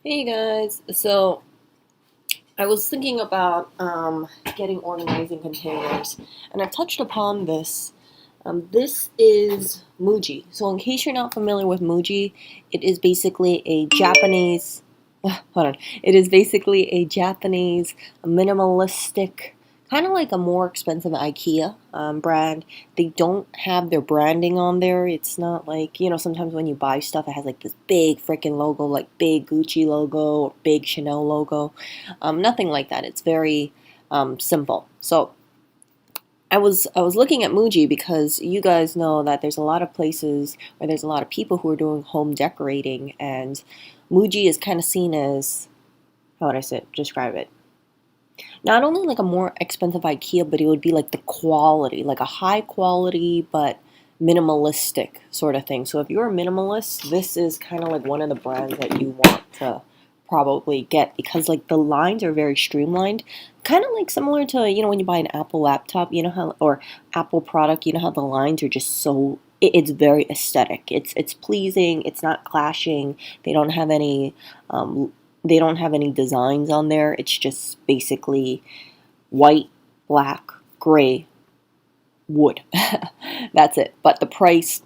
Hey guys, so I was thinking about getting organizing containers, and I touched upon this. This is MUJI. So, in case you're not familiar with MUJI, it is basically a Japanese. Hold on. It is basically a Japanese minimalistic, kind of like a more expensive IKEA brand. They don't have their branding on there. It's not like, sometimes when you buy stuff, it has like this big freaking logo, like big Gucci logo or big Chanel logo. Nothing like that. It's very simple. So, I was looking at Muji because you guys know that there's a lot of places where there's a lot of people who are doing home decorating, and Muji is kind of seen as, how would I say describe it? Not only like a more expensive IKEA, but it would be like the quality, like a high quality but minimalistic sort of thing. So if you're a minimalist, this is kind of like one of the brands that you want to probably get, because like the lines are very streamlined, kind of like similar to, when you buy an Apple laptop, how, or Apple product, how the lines are just so it's very aesthetic. It's pleasing. It's not clashing. They don't have any um, they don't have any designs on there. It's just basically white, black, gray, wood. That's it. But the price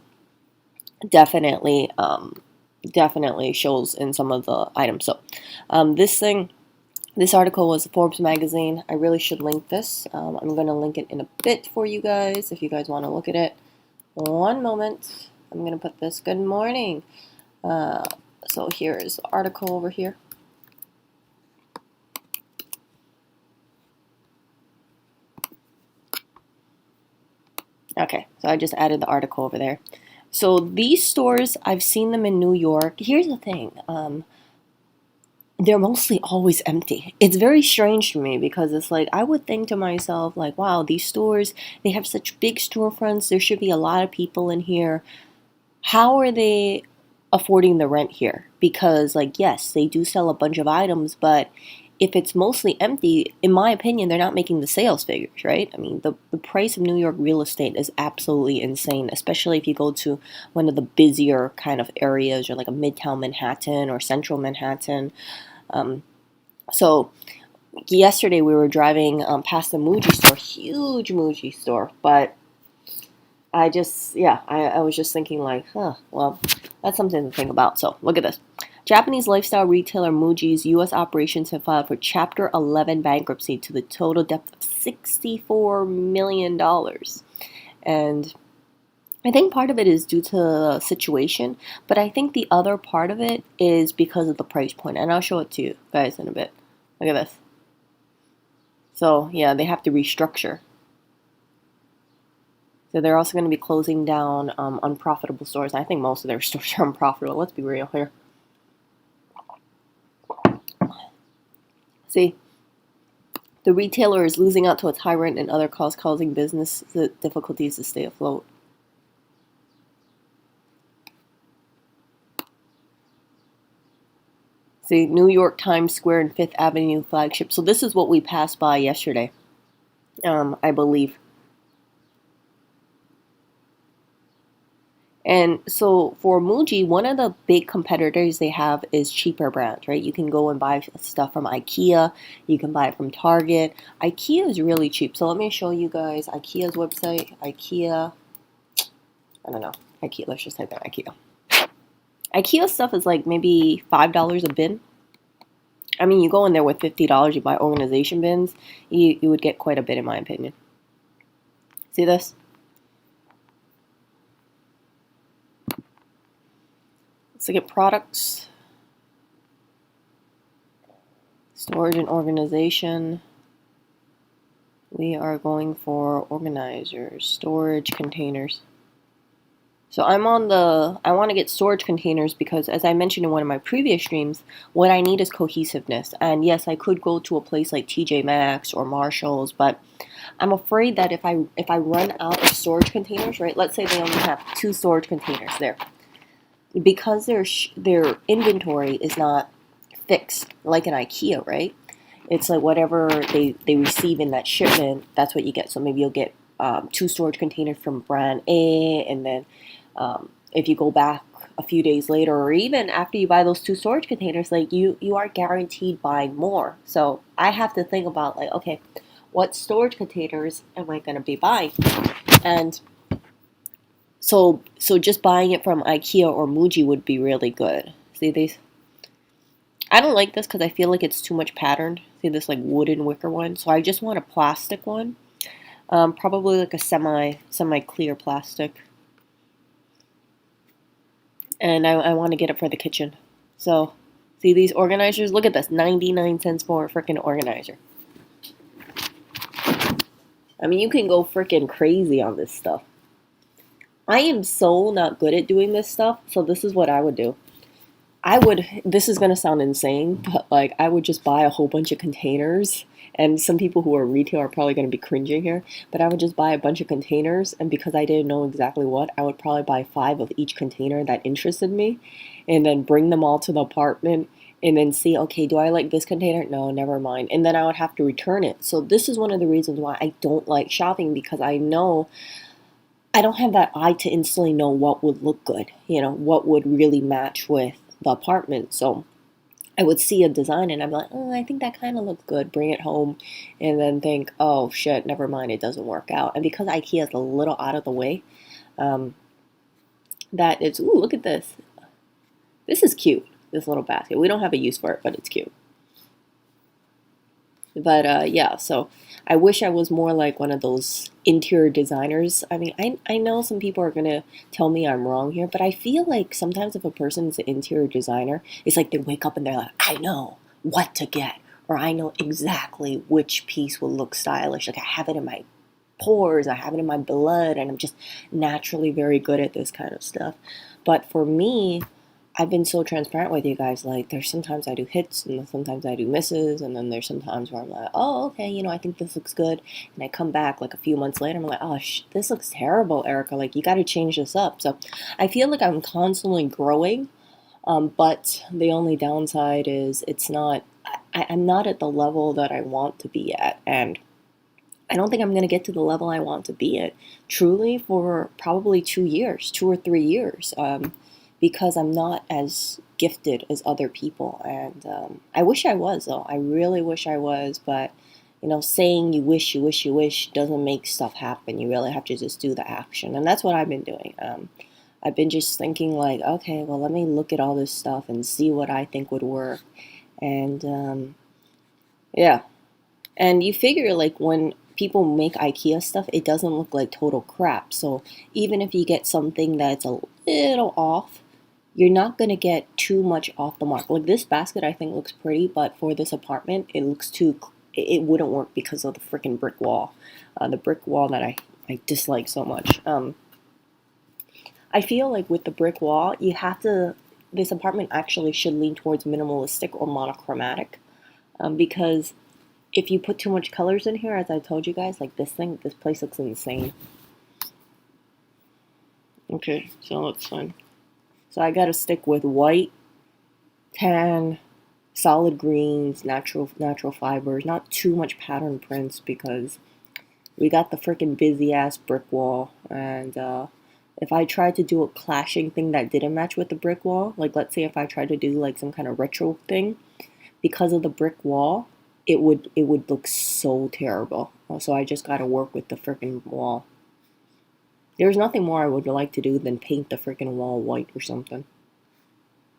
definitely definitely shows in some of the items. So this article was Forbes magazine. I really should link this. I'm going to link it in a bit for you guys if you guys want to look at it. One moment. I'm going to put this. Good morning. So here's the article over here. Okay, so I just added the article over there. So these stores, I've seen them in New York. Here's the thing. They're mostly always empty. It's very strange to me because it's like I would think to myself like, wow, these stores, they have such big storefronts. There should be a lot of people in here. How are they affording the rent here? Because like yes, they do sell a bunch of items, but if it's mostly empty, in my opinion, they're not making the sales figures, right? I mean, the price of New York real estate is absolutely insane, especially if you go to one of the busier kind of areas or like a Midtown Manhattan or Central Manhattan. Um, so yesterday we were driving past the Muji store, huge Muji store, but I was just thinking like, well, that's something to think about. So look at this. Japanese lifestyle retailer Muji's U.S. operations have filed for Chapter 11 bankruptcy to the total depth of $64 million. And I think part of it is due to the situation, but I think the other part of it is because of the price point. And I'll show it to you guys in a bit. Look at this. So, yeah, they have to restructure. So they're also going to be closing down unprofitable stores. I think most of their stores are unprofitable. Let's be real here. See, the retailer is losing out to its high rent and other costs, causing business difficulties to stay afloat. See, New York Times Square and Fifth Avenue flagship. So this is what we passed by yesterday, I believe. And so for Muji, one of the big competitors they have is cheaper brands, right? You can go and buy stuff from IKEA. You can buy it from Target. IKEA is really cheap. So let me show you guys IKEA's website. IKEA. I don't know. IKEA. Let's just type in IKEA. IKEA stuff is like maybe $5 a bin. I mean, you go in there with $50, you buy organization bins, you would get quite a bit in my opinion. See this? Let's look at products, storage and organization. We are going for organizers, storage containers. So I want to get storage containers because, as I mentioned in one of my previous streams, what I need is cohesiveness. And yes, I could go to a place like TJ Maxx or Marshalls, but I'm afraid that if I run out of storage containers, right? Let's say they only have 2 storage containers there, because their inventory is not fixed like an IKEA, right? It's like whatever they receive in that shipment, that's what you get. So maybe you'll get 2 storage containers from brand A, and then if you go back a few days later, or even after you buy those 2 storage containers, like you are guaranteed buying more. So I have to think about like, okay, what storage containers am I going to be buying? And so just buying it from IKEA or MUJI would be really good. See these? I don't like this because I feel like it's too much patterned. See this like wooden wicker one? So I just want a plastic one. Probably like a semi clear plastic. And I want to get it for the kitchen. So see these organizers? Look at this, 99 cents for a freaking organizer. I mean, you can go freaking crazy on this stuff. I am so not good at doing this stuff, so this is what I would do. This is going to sound insane, but like I would just buy a whole bunch of containers. And some people who are retail are probably going to be cringing here, but I would just buy a bunch of containers. And because I didn't know exactly what, I would probably buy 5 of each container that interested me and then bring them all to the apartment and then see, okay, do I like this container? No, never mind. And then I would have to return it. So this is one of the reasons why I don't like shopping, because I know I don't have that eye to instantly know what would look good, what would really match with the apartment. So I would see a design and I'm like, oh, I think that kind of looks good. Bring it home and then think, oh shit, never mind, it doesn't work out. And because IKEA is a little out of the way, that it's, ooh, look at this. This is cute, this little basket. We don't have a use for it, but it's cute. But yeah, so I wish I was more like one of those interior designers. I mean, I know some people are going to tell me I'm wrong here, but I feel like sometimes if a person is an interior designer, it's like they wake up and they're like, I know what to get, or I know exactly which piece will look stylish. Like I have it in my pores, I have it in my blood, and I'm just naturally very good at this kind of stuff. But for me, I've been so transparent with you guys. Like, there's sometimes I do hits, and then sometimes I do misses, and then there's sometimes where I'm like, oh, okay, I think this looks good, and I come back like a few months later, I'm like, oh, this looks terrible, Erica. Like, you got to change this up. So, I feel like I'm constantly growing, but the only downside is it's not. I'm not at the level that I want to be at, and I don't think I'm going to get to the level I want to be at truly for probably 2 years, 2 or 3 years. Because I'm not as gifted as other people. And I wish I was, though. I really wish I was. But, saying you wish doesn't make stuff happen. You really have to just do the action. And that's what I've been doing. I've been just thinking like, okay, well, let me look at all this stuff and see what I think would work. And, yeah. And you figure like when people make IKEA stuff, it doesn't look like total crap. So even if you get something that's a little off, you're not going to get too much off the mark. Like this basket I think looks pretty, but for this apartment, it wouldn't work because of the freaking brick wall. The brick wall that I dislike so much. I feel like with the brick wall, this apartment actually should lean towards minimalistic or monochromatic. Because if you put too much colors in here, as I told you guys, like this place looks insane. Okay, so that's fine. So I gotta stick with white, tan, solid greens, natural fibers, not too much pattern prints because we got the freaking busy ass brick wall. And if I tried to do a clashing thing that didn't match with the brick wall, like let's say if I tried to do like some kind of retro thing, because of the brick wall, it would look so terrible. So I just gotta work with the freaking wall. There's nothing more I would like to do than paint the freaking wall white or something.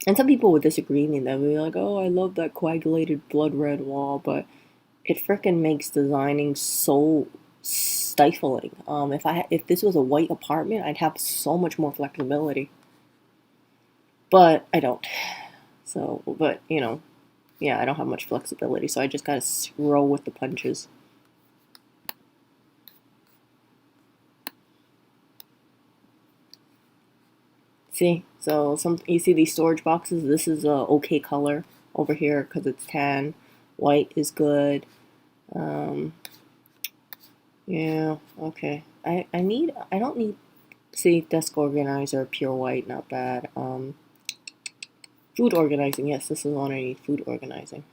And some people would disagree with me. They'll be like, oh, I love that coagulated blood red wall, but it freaking makes designing so stifling. If this was a white apartment, I'd have so much more flexibility. But I don't. So, but, yeah, I don't have much flexibility, so I just gotta roll with the punches. See, so you see these storage boxes. This is a okay color over here because it's tan. White is good. Yeah, okay. I don't need. See, desk organizer, pure white, not bad. Food organizing. Yes, this is one I need. Food organizing.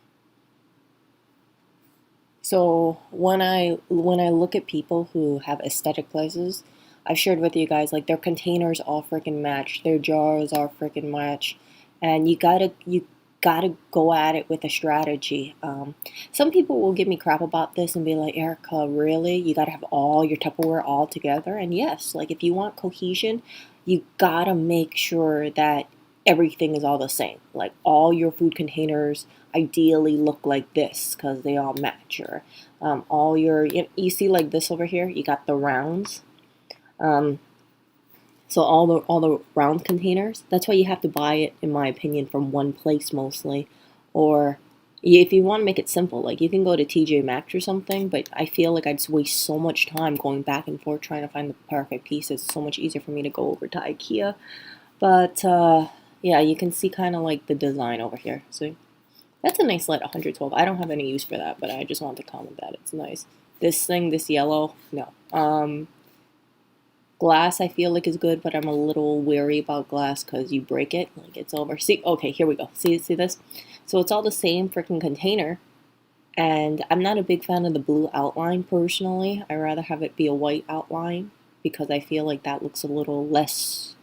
So when I look at people who have aesthetic places, I've shared with you guys, like their containers all freaking match, their jars all freaking match, and you gotta go at it with a strategy. Some people will give me crap about this and be like, Erica, really? You gotta have all your Tupperware all together? And yes, like if you want cohesion, you gotta make sure that everything is all the same. Like all your food containers ideally look like this because they all match. Or all your, you see like this over here, you got the rounds. Um, so all the round containers, that's why you have to buy it, in my opinion, from one place mostly. Or if you want to make it simple, like you can go to TJ Maxx or something, but I feel like I'd waste so much time going back and forth trying to find the perfect piece. It's so much easier for me to go over to IKEA. But yeah, you can see kind of like the design over here. So that's a nice light, 112. I don't have any use for that, but I just want to comment that it's nice. This thing, this yellow, no. Glass I feel like is good, but I'm a little wary about glass because you break it, like it's over. See, okay, here we go. See this? So it's all the same freaking container, and I'm not a big fan of the blue outline personally. I rather have it be a white outline because I feel like that looks a little less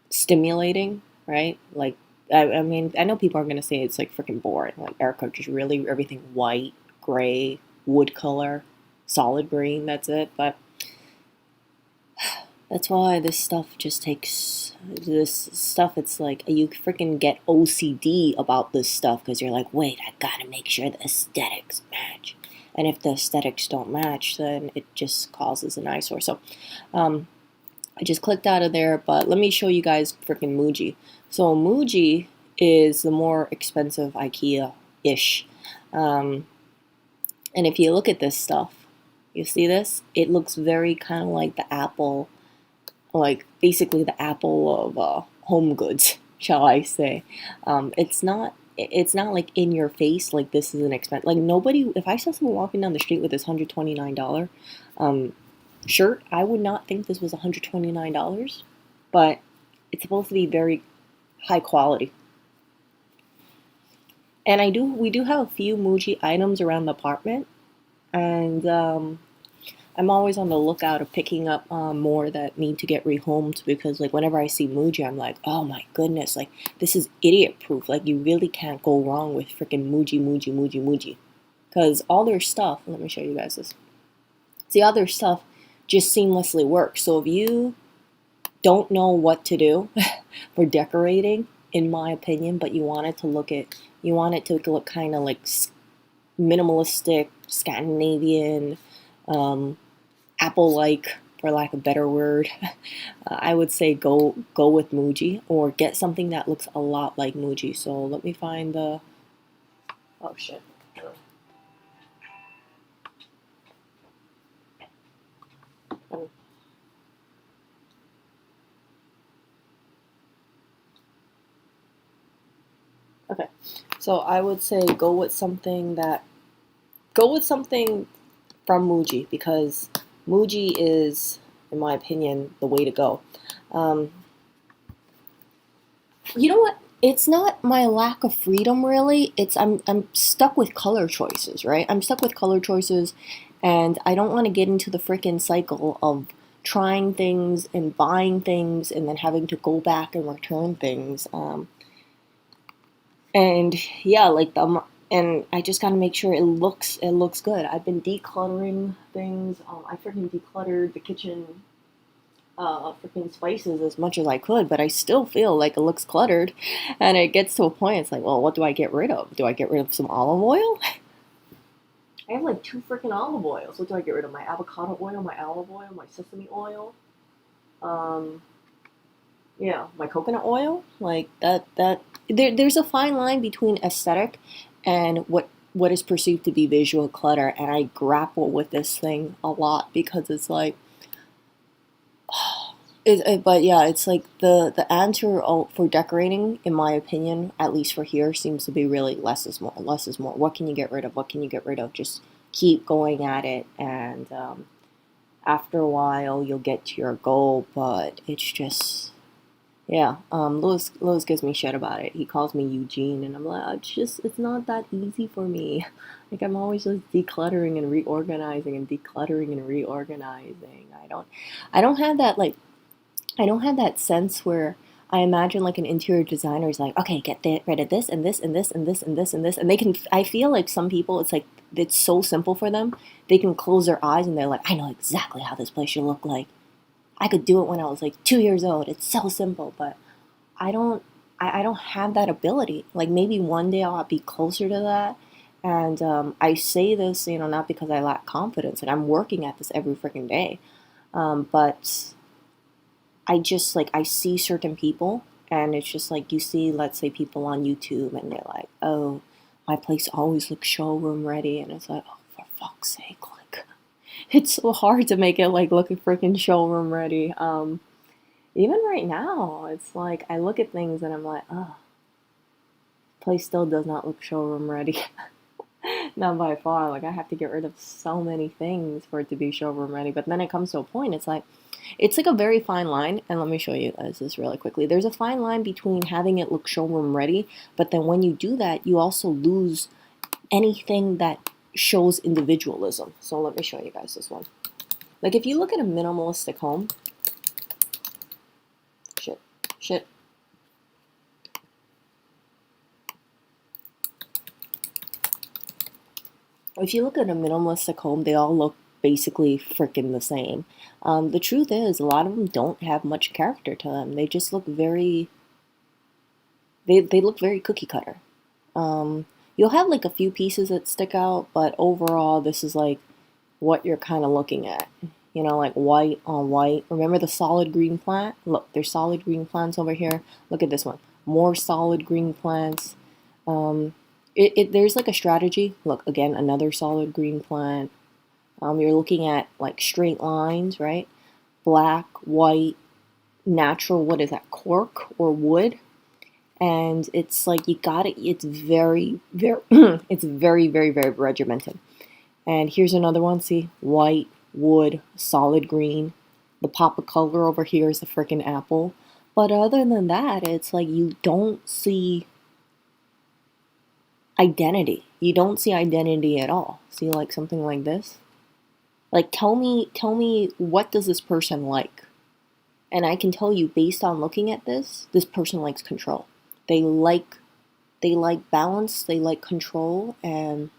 stimulating, right? Like, I mean, I know people are gonna say it's like freaking boring. Like, Erica, just really everything white, gray, wood color, solid green. That's it. But that's why this stuff just takes this stuff. It's like you freaking get OCD about this stuff because you're like, wait, I gotta make sure the aesthetics match. And if the aesthetics don't match, then it just causes an eyesore. So, I just clicked out of there, but let me show you guys freaking MUJI. So MUJI is the more expensive IKEA-ish. And if you look at this stuff, you see this? It looks very kind of like the Apple, like basically the Apple of home goods, shall I say. It's not like in your face, like this is an expense. Like nobody, if I saw someone walking down the street with this $129 shirt, I would not think this was $129, but it's supposed to be very high quality. And we do have a few MUJI items around the apartment, and I'm always on the lookout of picking up more that need to get rehomed because like whenever I see MUJI, I'm like, oh my goodness, like this is idiot proof. Like you really can't go wrong with freaking MUJI. Because all their stuff, let me show you guys this. See, all their stuff just seamlessly works. So if you don't know what to do for decorating, in my opinion, but you want it to look kind of like minimalistic, Scandinavian, Apple-like, for lack of a better word, I would say go with MUJI or get something that looks a lot like MUJI. So let me find the, oh shit. Okay, so I would say go with something from MUJI because MUJI is, in my opinion, the way to go. You know what? It's not my lack of freedom really. It's I'm stuck with color choices, right? I'm stuck with color choices, and I don't want to get into the freaking cycle of trying things and buying things and then having to go back and return things. And yeah, like and I just gotta make sure it looks good. I've been decluttering things. I freaking decluttered the kitchen, freaking spices as much as I could, but I still feel like it looks cluttered. And it gets to a point. It's like, well, what do I get rid of? Do I get rid of some olive oil? I have like 2 freaking olive oils. What do I get rid of? My avocado oil, my olive oil, my sesame oil. Um, yeah, my coconut oil. Like that. There's a fine line between aesthetic and what is perceived to be visual clutter, and I grapple with this thing a lot because it's like, but yeah, it's like the answer for decorating, in my opinion, at least for here, seems to be really less is more. Less is more. What can you get rid of? What can you get rid of? Just keep going at it, and after a while, you'll get to your goal. But it's just Yeah, Lewis gives me shit about it. He calls me Eugene, and I'm like, it's not that easy for me. Like I'm always just decluttering and reorganizing and decluttering and reorganizing. I don't have that like, I don't have that sense where I imagine like an interior designer is like, okay, rid of this and this and this and this and this and this, and they can. I feel like some people, it's like it's so simple for them. They can close their eyes and they're like, I know exactly how this place should look like. I could do it when I was like 2 years old. It's so simple, but I don't I don't have that ability. Like maybe one day I'll be closer to that. And I say this, not because I lack confidence. Like I'm working at this every freaking day. But I just like I see certain people, and it's just like you see, let's say people on YouTube, and they're like, "Oh, my place always looks showroom ready," and it's like, "Oh, for fuck's sake!" Like it's so hard to make it like look freaking showroom ready. Even right now, it's like I look at things and I'm like, oh, place still does not look showroom ready. Not by far. Like I have to get rid of so many things for it to be showroom ready. But then it comes to a point, it's like a very fine line. And let me show you guys this really quickly. There's a fine line between having it look showroom ready, but then when you do that, you also lose anything that shows individualism. So let me show you guys this one. Like if you look at a minimalistic home, shit. If you look at a minimalistic home, they all look basically freaking the same. The truth is, a lot of them don't have much character to them. They just look they look very cookie cutter. You'll have like a few pieces that stick out, but overall, this is like what you're kind of looking at. Like white on white. Remember the solid green plant? Look, there's solid green plants over here. Look at this one. More solid green plants. There's like a strategy. Look, again, another solid green plant. You're looking at like straight lines, right? Black, white, natural, what is that, cork or wood? And it's like you got it. It's very, very, it's very, very, very regimented. And here's another one. See, white, wood, solid green. The pop of color over here is the freaking apple. But other than that, it's like you don't see identity. You don't see identity at all. See, like something like this. Like tell me what does this person like? And I can tell you based on looking at this person likes control. They like balance, they like control, and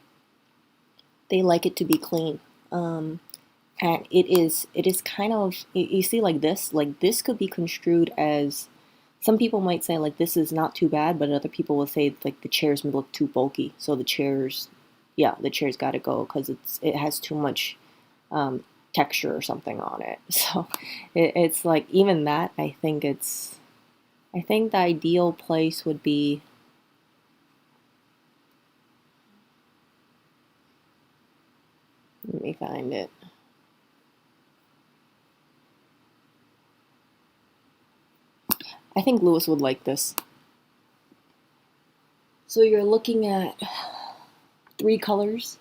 they like it to be clean. And it is kind of, you see, like this could be construed as, some people might say like this is not too bad, but other people will say like the chairs look too bulky, so the chairs got to go because it has too much texture or something on it. So it's like, even that, I think the ideal place would be, let me find it. I think Lewis would like this. So you're looking at 3 colors: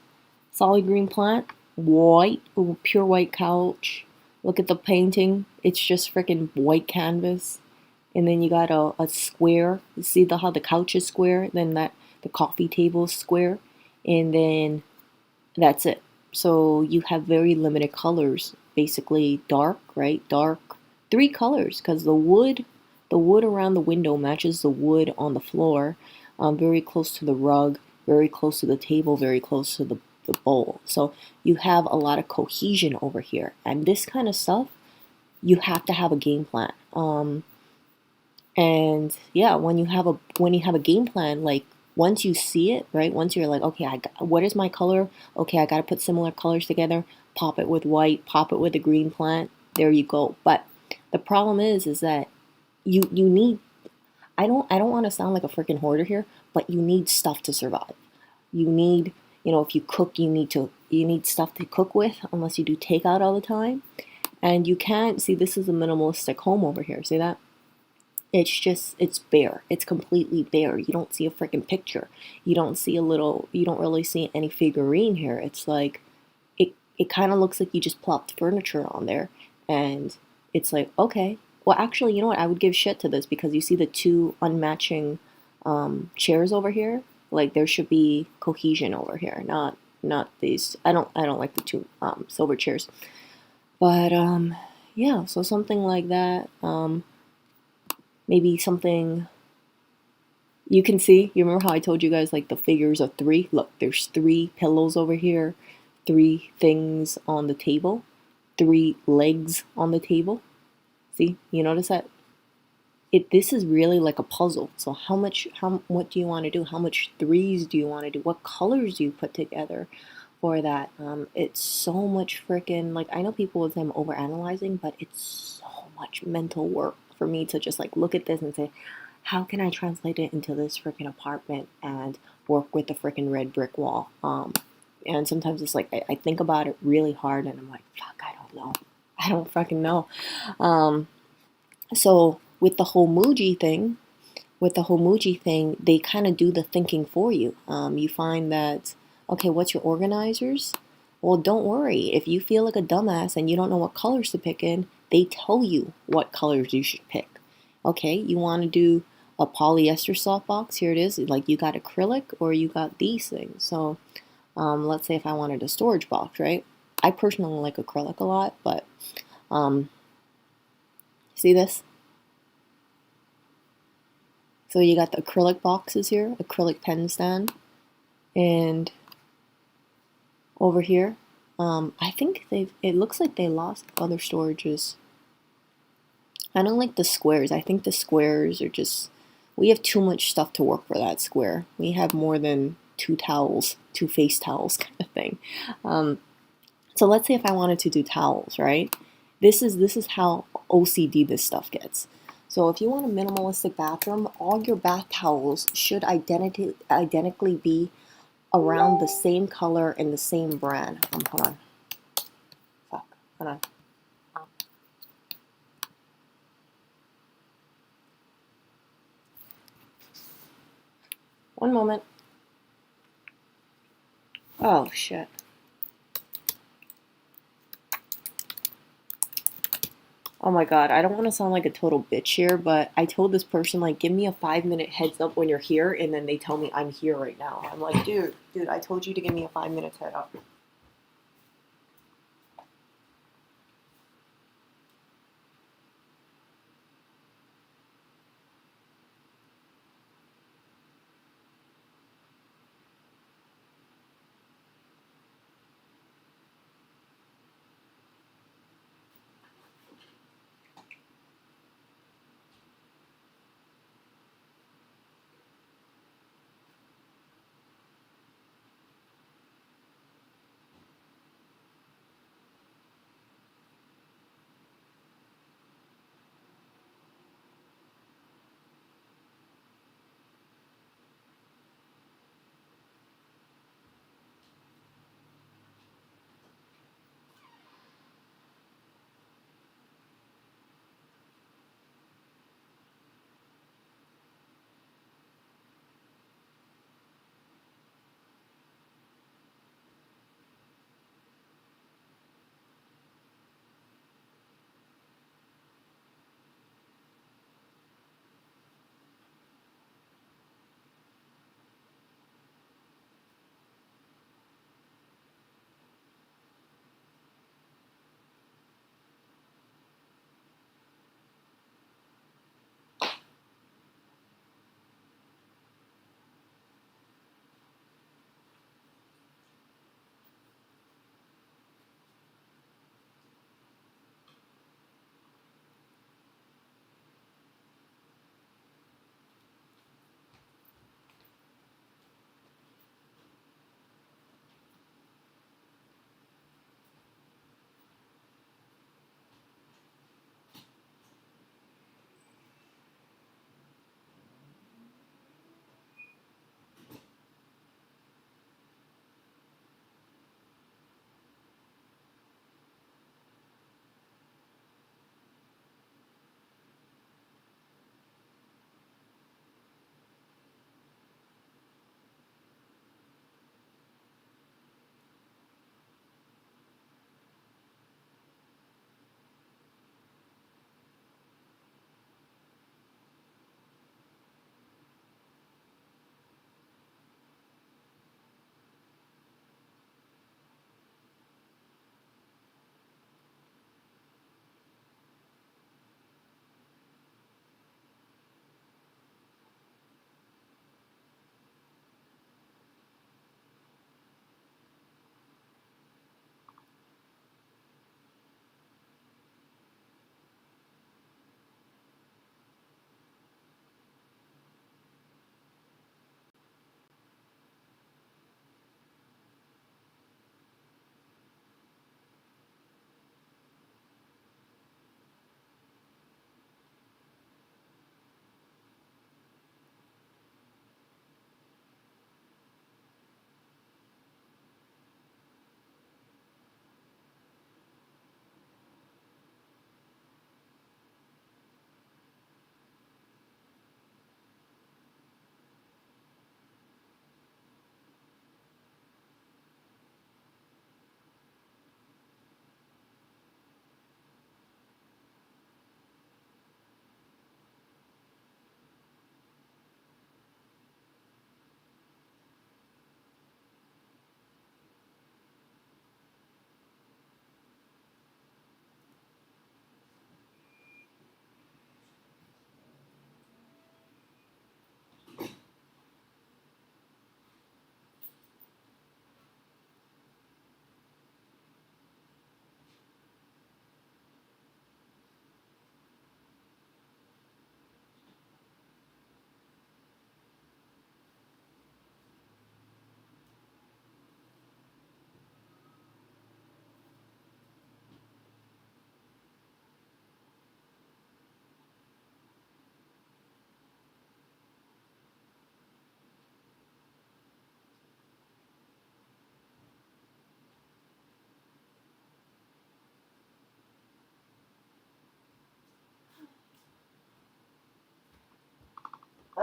solid green plant, white, pure white couch. Look at the painting. It's just freaking white canvas. And then you got a square. You see how the couch is square? Then the coffee table is square. And then that's it. So you have very limited colors. Basically dark, right? Dark. 3 colors, because the wood around the window matches the wood on the floor. Very close to the rug, very close to the table, very close to the bowl. So you have a lot of cohesion over here. And this kind of stuff, you have to have a game plan. And yeah, when you have a game plan, like once you see it, right? Once you're like, okay, what is my color? Okay, I got to put similar colors together. Pop it with white, pop it with a green plant. There you go. But the problem is that you need, I don't want to sound like a freaking hoarder here, but you need stuff to survive. You need, if you cook, you need stuff to cook with, unless you do takeout all the time. And you can't see, this is a minimalistic home over here. See that? It's bare. It's completely bare. You don't see a freaking picture. You don't really see any figurine here. It's like, it kind of looks like you just plopped furniture on there. And it's like, okay, Well, actually, you know what? I would give shit to this because you see the two unmatching chairs over here. Like there should be cohesion over here, not these. I don't like the two silver chairs. But yeah, so something like that. Maybe something you can see. You remember how I told you guys like the figures of three? Look, there's three pillows over here, three things on the table, three legs on the table. See, you notice that this is really like a puzzle. So what do you want to do? How much threes do you want to do? What colors do you put together for that? It's so much freaking, like, I know people would say I'm overanalyzing, but it's so much mental work for me to just like look at this and say, how can I translate it into this freaking apartment and work with the freaking red brick wall? And sometimes it's like I think about it really hard and I'm like, fuck, I don't know. I don't fucking know. So with the whole MUJI thing, they kind of do the thinking for you. You find that, okay, what's your organizers? Well, don't worry. If you feel like a dumbass and you don't know what colors to pick in, they tell you what colors you should pick. Okay, you want to do a polyester softbox? Here it is. Like you got acrylic or you got these things. So let's say if I wanted a storage box, right? I personally like acrylic a lot, but see this? So you got the acrylic boxes here, acrylic pen stand, and over here, I think it looks like they lost other storages. I don't like the squares. I think the squares are just, we have too much stuff to work for that square. We have more than two towels, two face towels kind of thing. So let's say if I wanted to do towels, right? This is how OCD this stuff gets. So if you want a minimalistic bathroom, all your bath towels should identically be around the same color and the same brand. Hold on. Fuck. Hold on. One moment. Oh, shit. Oh my god, I don't want to sound like a total bitch here, but I told this person, like, give me a 5-minute heads up when you're here, and then they tell me I'm here right now. I'm like, dude, I told you to give me a 5 minute head up.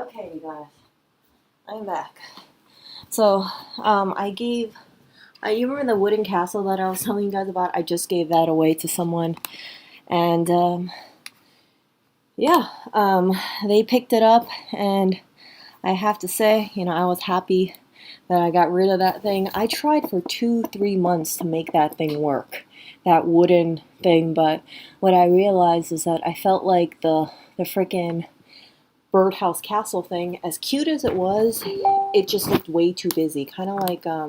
Okay, you guys, I'm back. So, you remember the wooden castle that I was telling you guys about? I just gave that away to someone, and yeah, they picked it up, and I have to say, I was happy that I got rid of that thing. I tried for 2-3 months to make that thing work, that wooden thing, but what I realized is that I felt like the freaking birdhouse castle thing, as cute as it was, it just looked way too busy. Kind of like I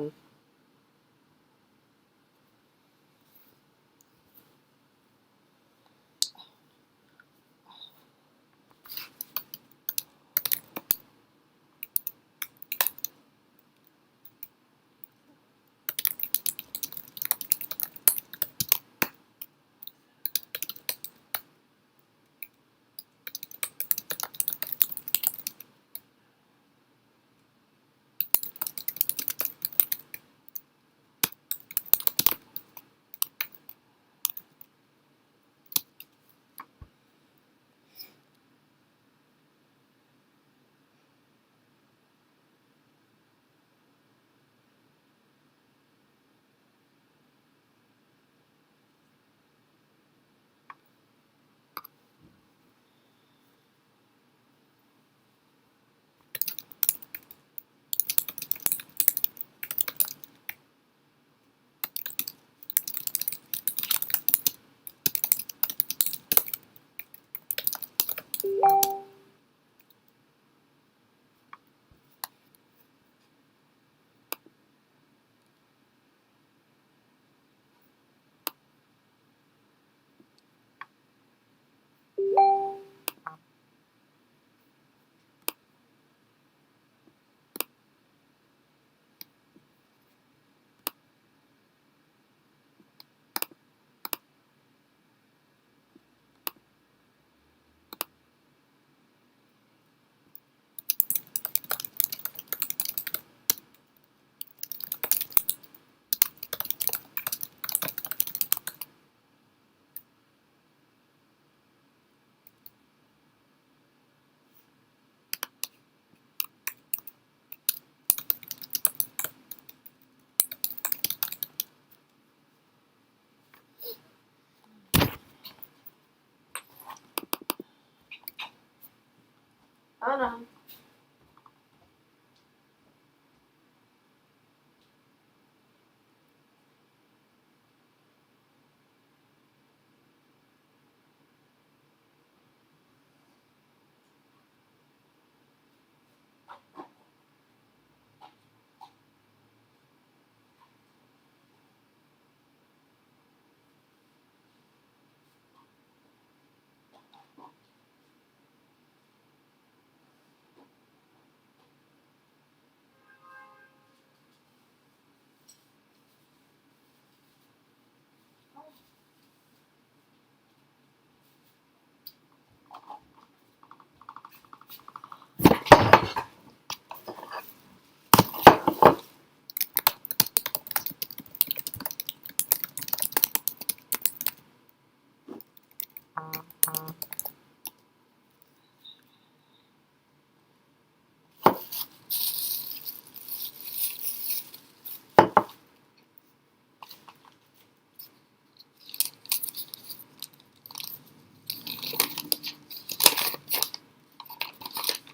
don't know.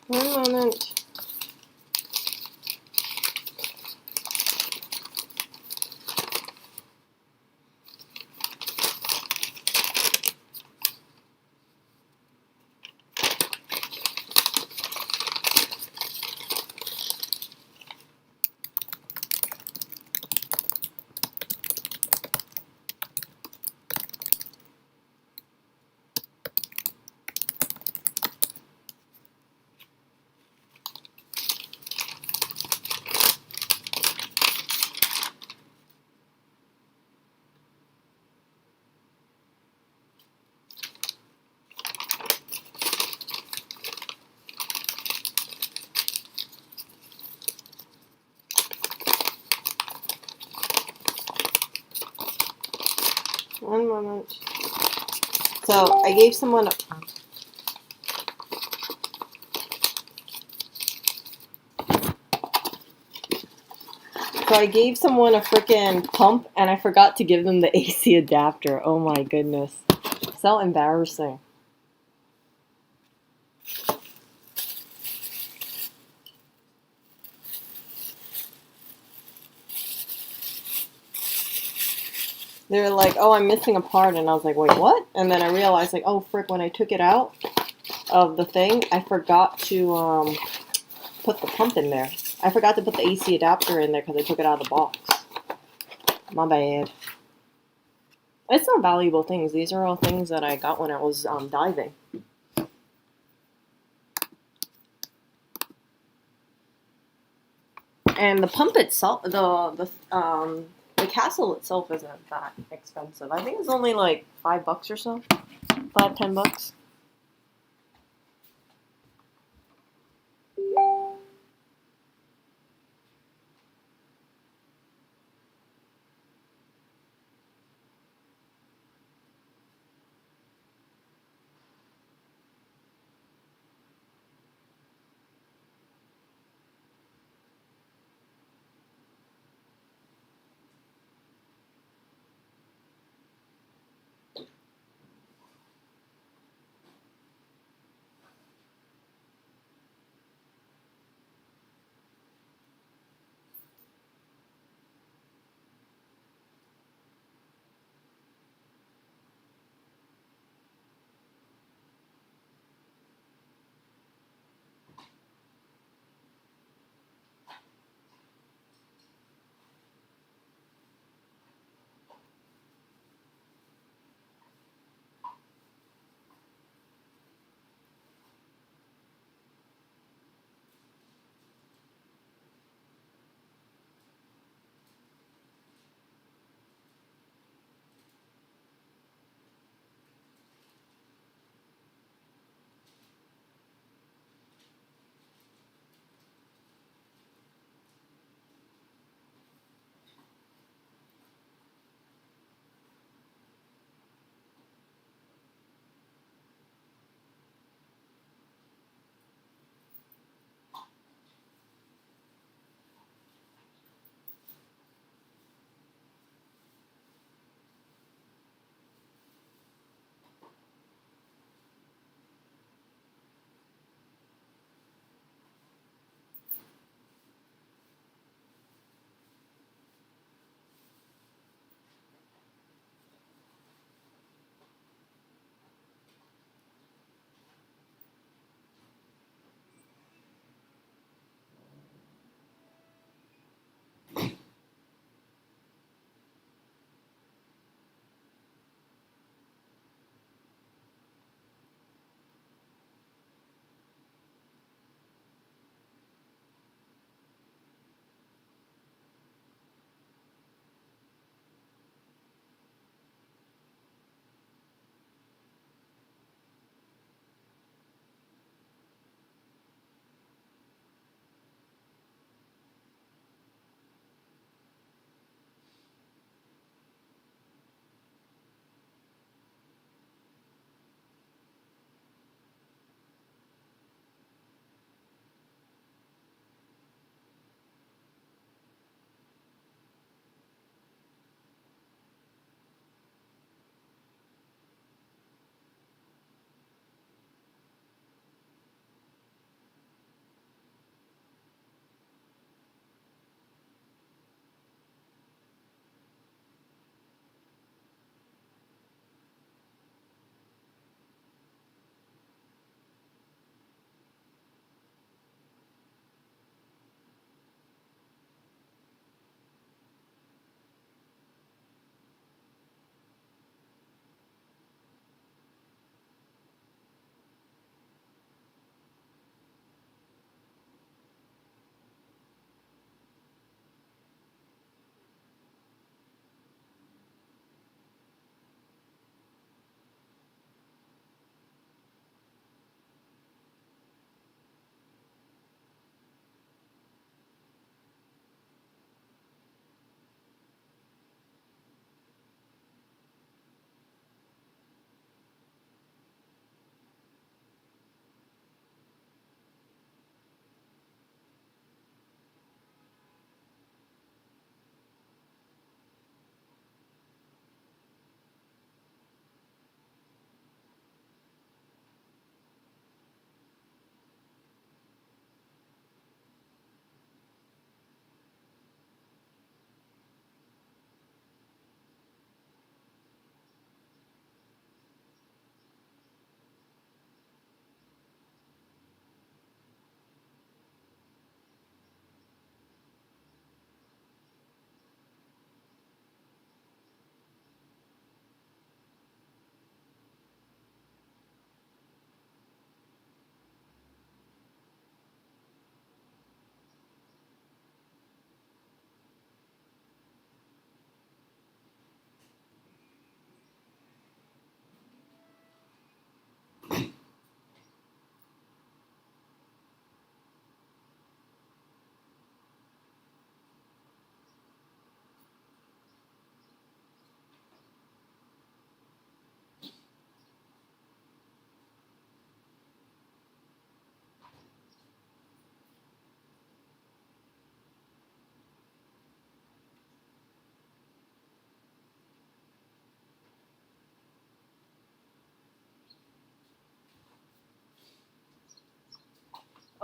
One moment. One moment. So I gave someone So I gave someone a freaking pump and I forgot to give them the AC adapter. Oh my goodness. So embarrassing. They were like, oh, I'm missing a part. And I was like, wait, what? And then I realized, like, oh, frick, when I took it out of the thing, I forgot to put the pump in there. I forgot to put the AC adapter in there because I took it out of the box. My bad. It's not valuable things. These are all things that I got when I was diving. And the pump itself, the castle itself isn't that expensive. I think it's only like $5 or so, $5-10.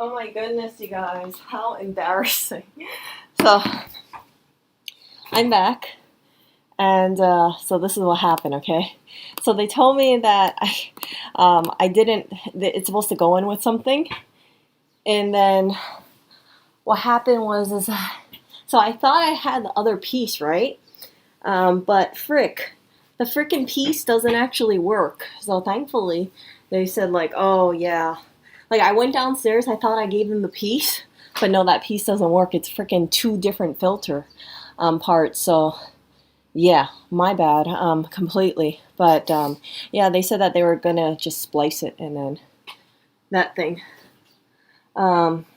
Oh my goodness, you guys, how embarrassing. So, I'm back, and so this is what happened, okay? So they told me that I didn't, that it's supposed to go in with something, and then what happened was, so I thought I had the other piece, right? But the frickin' piece doesn't actually work. So thankfully, they said like, oh yeah, like I went downstairs, I thought I gave them the piece, but no, that piece doesn't work. It's frickin' two different filter parts. So yeah, my bad, completely. But yeah, they said that they were gonna just splice it and then that thing. Um,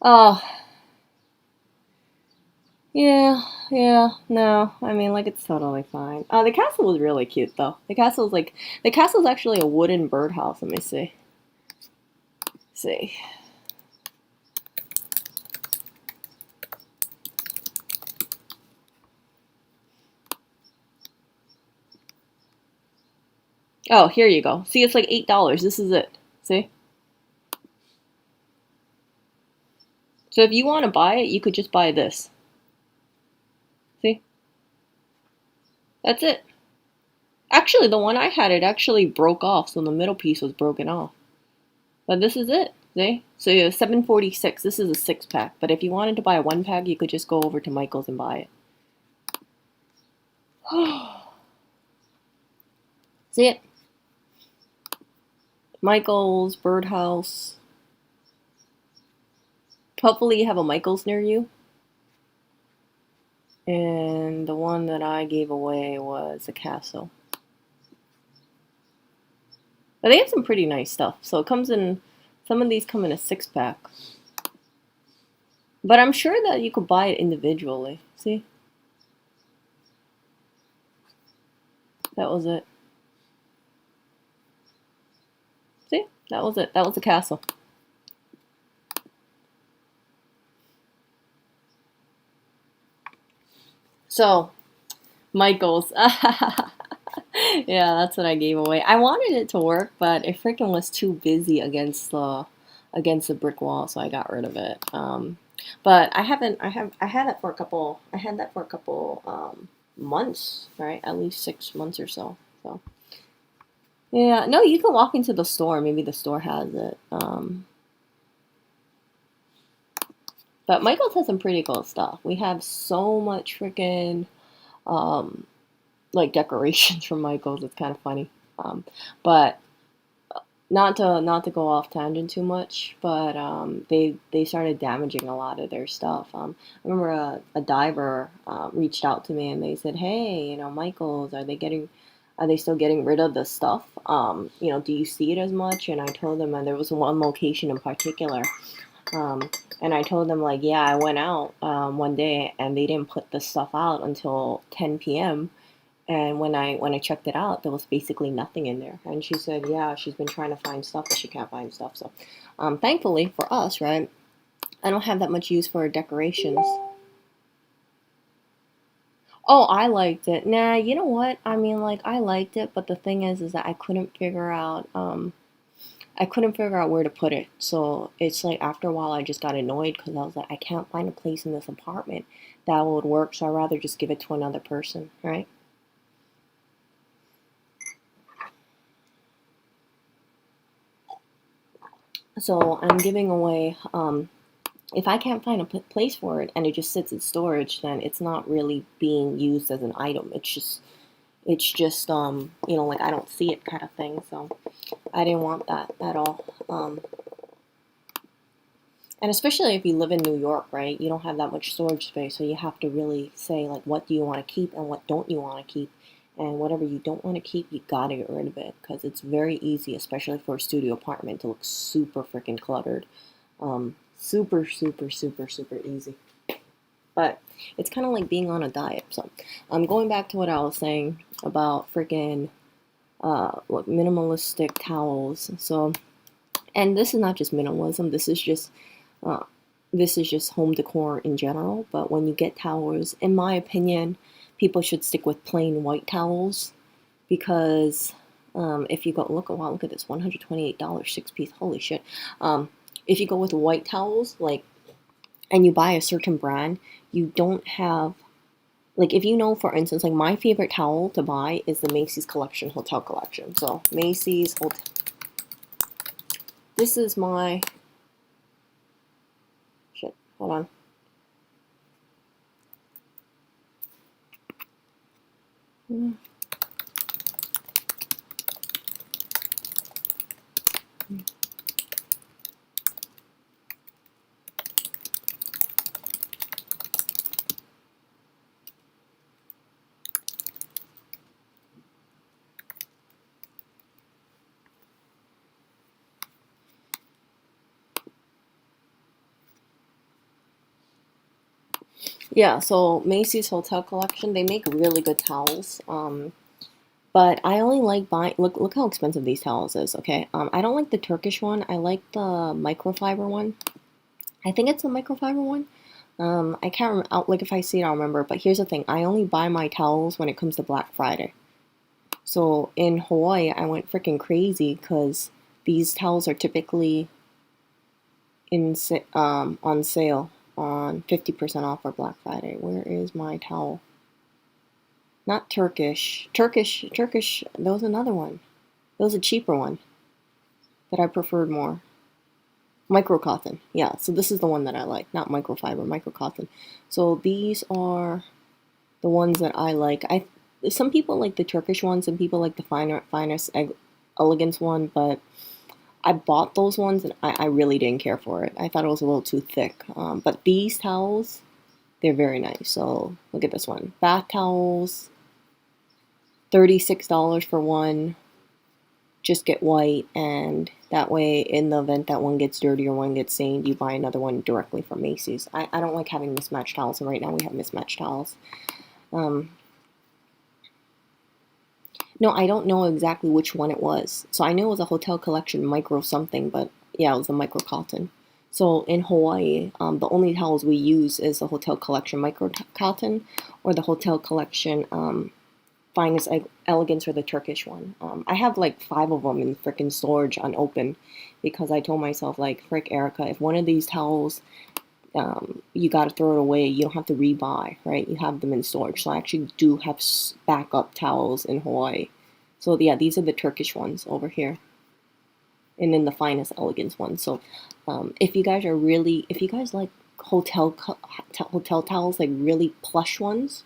oh yeah, yeah, no, I mean like it's totally fine. The castle was really cute though. The castle's actually a wooden birdhouse. Let me see. See. Oh, here you go. See, it's like $8. This is it. See? So if you want to buy it, you could just buy this. See? That's it. Actually, the one I had, it actually broke off, so the middle piece was broken off. But this is it. See? So you have 746. This is a 6-pack. But if you wanted to buy a 1-pack, you could just go over to Michael's and buy it. See it? Michael's, Birdhouse. Hopefully you have a Michael's near you. And the one that I gave away was a castle. But they have some pretty nice stuff. So it comes in, some of these come in a 6-pack. But I'm sure that you could buy it individually. See? That was it. See? That was it. That was the castle. So, Michael's. Yeah, that's what I gave away. I wanted it to work, but it freaking was too busy against the brick wall, so I got rid of it. But I haven't. I had that for a couple. I had that for a couple months, right? At least 6 months or so. So yeah, no, you can walk into the store. Maybe the store has it. But Michael's has some pretty cool stuff. We have so much freaking um like decorations from Michael's. It's kind of funny. But not to go off tangent too much, but they started damaging a lot of their stuff. I remember a diver reached out to me and they said, "Hey, Michael's, are they still getting rid of the stuff? Do you see it as much?" And I told them, and there was one location in particular, and I told them like, yeah, I went out one day and they didn't put the stuff out until 10 p.m. And when I checked it out, there was basically nothing in there. And she said, yeah, she's been trying to find stuff, but she can't find stuff. So, thankfully for us, right, I don't have that much use for decorations. Oh, I liked it. Nah, you know what? I mean, like I liked it, but the thing is that I couldn't figure out where to put it. So it's like after a while, I just got annoyed because I was like, I can't find a place in this apartment that would work. So I'd rather just give it to another person, right? So I'm giving away, if I can't find a place for it and it just sits in storage, then it's not really being used as an item. It's just like I don't see it kind of thing. So I didn't want that at all. And especially if you live in New York, right? You don't have that much storage space, so you have to really say like, what do you want to keep and what don't you want to keep? And whatever you don't want to keep, you gotta get rid of it because it's very easy, especially for a studio apartment, to look super freaking cluttered. Super, super, super, super easy. But it's kind of like being on a diet. So I'm going back to what I was saying about freaking minimalistic towels. So, and this is not just minimalism. Uh, this is just home decor in general. But when you get towels, in my opinion, people should stick with plain white towels because If you go, look at this, $128, 6 piece, holy shit. If you go with white towels, like, and you buy a certain brand, you don't have, like, if you know, for instance, like, my favorite towel to buy is the Macy's collection, hotel collection. So, Macy's hotel, this is my, shit, hold on. Yeah, so Macy's hotel collection, they make really good towels. But I only like buying, look how expensive these towels is, okay? I don't like the Turkish one. I like the microfiber one. I think it's the microfiber one. I can't remember, like, if I see it, I'll remember. But here's the thing, I only buy my towels when it comes to Black Friday. So in Hawaii, I went freaking crazy because these towels are typically on sale on 50% off for Black Friday. Where is my towel? Not Turkish. Turkish, there was another one. There was a cheaper one that I preferred more. Micro cotton. Yeah, so this is the one that I like. Not microfiber, micro cotton. So these are the ones that I like. Some people like the Turkish ones, some people like the finest elegance one, but I bought those ones and I really didn't care for it. I thought it was a little too thick. But these towels, they're very nice. So look at this one. Bath towels, $36 for one. Just get white, and that way, in the event that one gets dirty or one gets stained, you buy another one directly from Macy's. I don't like having mismatched towels, and right now we have mismatched towels. No, I don't know exactly which one it was. So I knew it was a hotel collection micro something, but yeah, it was the micro cotton. So in Hawaii, the only towels we use is the hotel collection micro cotton or the hotel collection finest elegance or the Turkish one. I have like 5 of them in freaking storage unopened because I told myself, like, frick, Erica, if one of these towels, you got to throw it away, you don't have to rebuy, right? You have them in storage. So I actually do have backup towels in Hawaii. So yeah, these are the Turkish ones over here. And then the finest elegance ones. So if you guys like hotel towels, like really plush ones,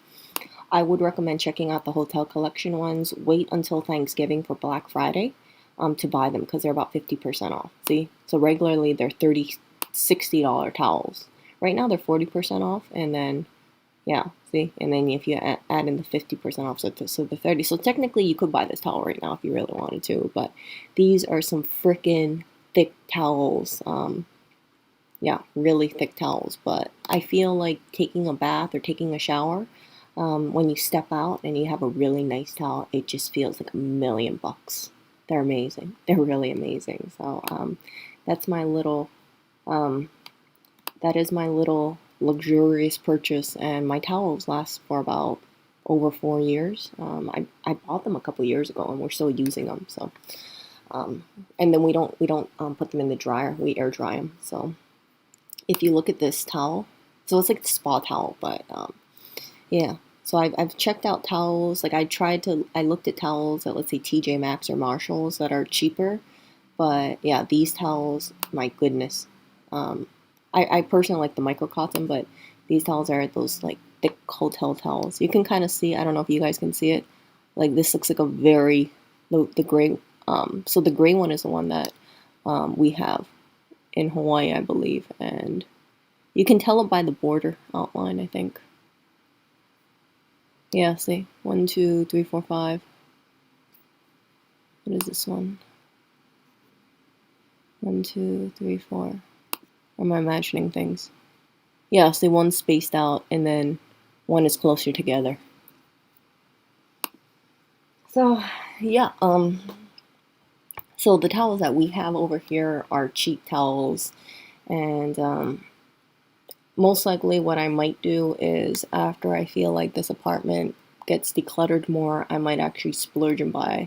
I would recommend checking out the hotel collection ones. Wait until Thanksgiving for Black Friday to buy them because they're about 50% off. See? So regularly they're $30, $60 towels. Right now they're 40% off, and then, yeah, see? And then if you add in the 50% off, so the 30. So technically you could buy this towel right now if you really wanted to, but these are some freaking thick towels. Yeah, really thick towels, but I feel like taking a bath or taking a shower, when you step out and you have a really nice towel, it just feels like $1,000,000. They're amazing. They're really amazing. So that's my little, that is my little luxurious purchase, and my towels last for about over 4 years. I bought them a couple years ago, and we're still using them. So, and then we don't put them in the dryer. We air dry them. So, if you look at this towel, so it's like a spa towel, but yeah. So I've checked out towels. Like I looked at towels at, let's say, TJ Maxx or Marshalls that are cheaper. But yeah, these towels, my goodness. I personally like the micro cotton, but these towels are those like thick hotel towels. You can kind of see, I don't know if you guys can see it. Like this looks like a very, the gray, so the gray one is the one that we have in Hawaii, I believe. And you can tell it by the border outline, I think. Yeah, see, 1, 2, 3, 4, 5. What is this one? 1, 2, 3, 4. Or am I imagining things? Yeah, see, one's spaced out, and then one is closer together. So, yeah, so the towels that we have over here are cheap towels, and most likely what I might do is, after I feel like this apartment gets decluttered more, I might actually splurge and buy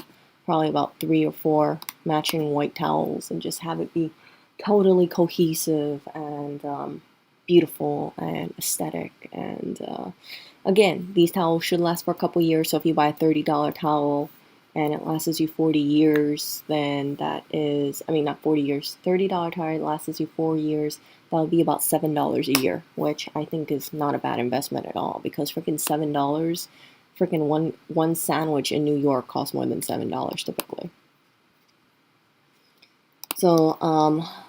probably about 3 or 4 matching white towels and just have it be totally cohesive and beautiful and aesthetic. And again, these towels should last for a couple years. So if you buy a $30 towel and it lasts you 40 years, then that is, I mean, not 40 years, $30 towel lasts you 4 years. That would be about $7 a year, which I think is not a bad investment at all, because freaking $7, freaking one sandwich in New York costs more than $7 typically. So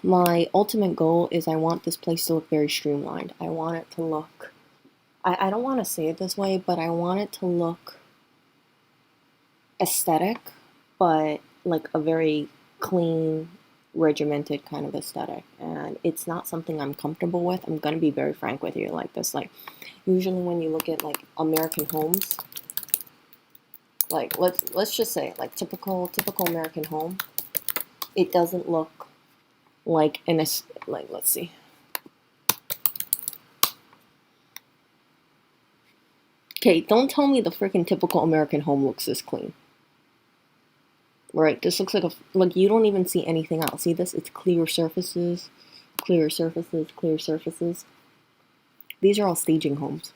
my ultimate goal is I want this place to look very streamlined. I want it to look, I don't want to say it this way, but I want it to look aesthetic, but like a very clean, regimented kind of aesthetic. And it's not something I'm comfortable with. I'm going to be very frank with you like this. Like usually when you look at like American homes, like let's just say like typical American home, it doesn't look like like let's see. Okay, don't tell me the freaking typical American home looks this clean. Right, this looks like you don't even see anything else. See this? It's clear surfaces, clear surfaces, clear surfaces. These are all staging homes.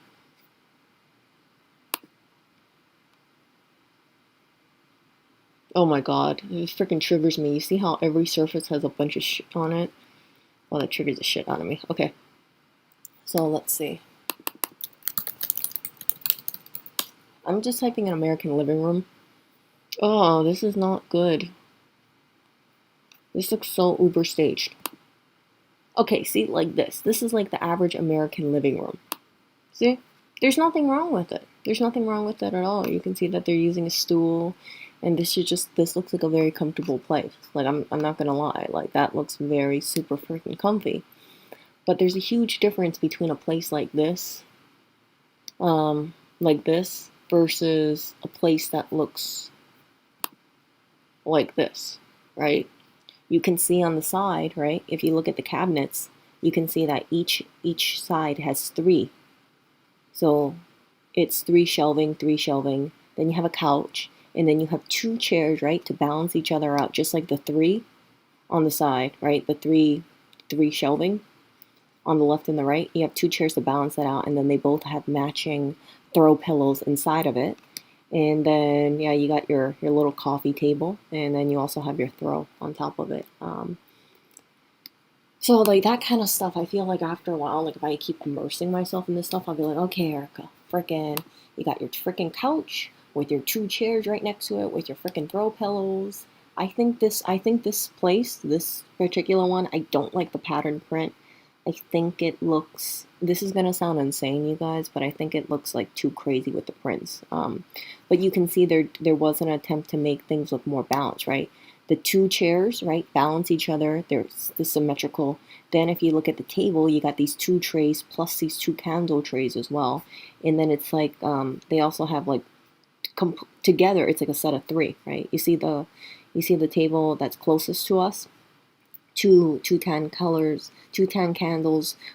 Oh my god, it freaking triggers me. You see how every surface has a bunch of shit on it? Well, that triggers the shit out of me. Okay, so let's see. I'm just typing in American living room. Oh, this is not good. This looks so uber staged. Okay, see, like this. This is like the average American living room. See? There's nothing wrong with it. There's nothing wrong with it at all. You can see that they're using a stool, and this looks like a very comfortable place. Like, I'm not gonna lie. Like, that looks very super freaking comfy. But there's a huge difference between a place like this, versus a place that looks like this, right? You can see on the side, right? If you look at the cabinets, you can see that each side has 3. So it's 3 shelving, 3 shelving. Then you have a couch, and then you have 2 chairs, right, to balance each other out, just like the 3 on the side, right? The three shelving on the left and the right. You have 2 chairs to balance that out, and then they both have matching throw pillows inside of it. And then, yeah, you got your little coffee table, and then you also have your throw on top of it. So, like, that kind of stuff, I feel like after a while, like, if I keep immersing myself in this stuff, I'll be like, okay, Erica, frickin', you got your frickin' couch with your 2 chairs right next to it with your frickin' throw pillows. I think this place, this particular one, I don't like the pattern print. I think it looks, this is going to sound insane, you guys, but I think it looks like too crazy with the prints. But you can see there was an attempt to make things look more balanced, right? The 2 chairs, right, balance each other. They're symmetrical. Then if you look at the table, you got these 2 trays plus these 2 candle trays as well. And then it's like, they also have like, together, it's like a set of 3, right? You see the table that's closest to us? Two tan candles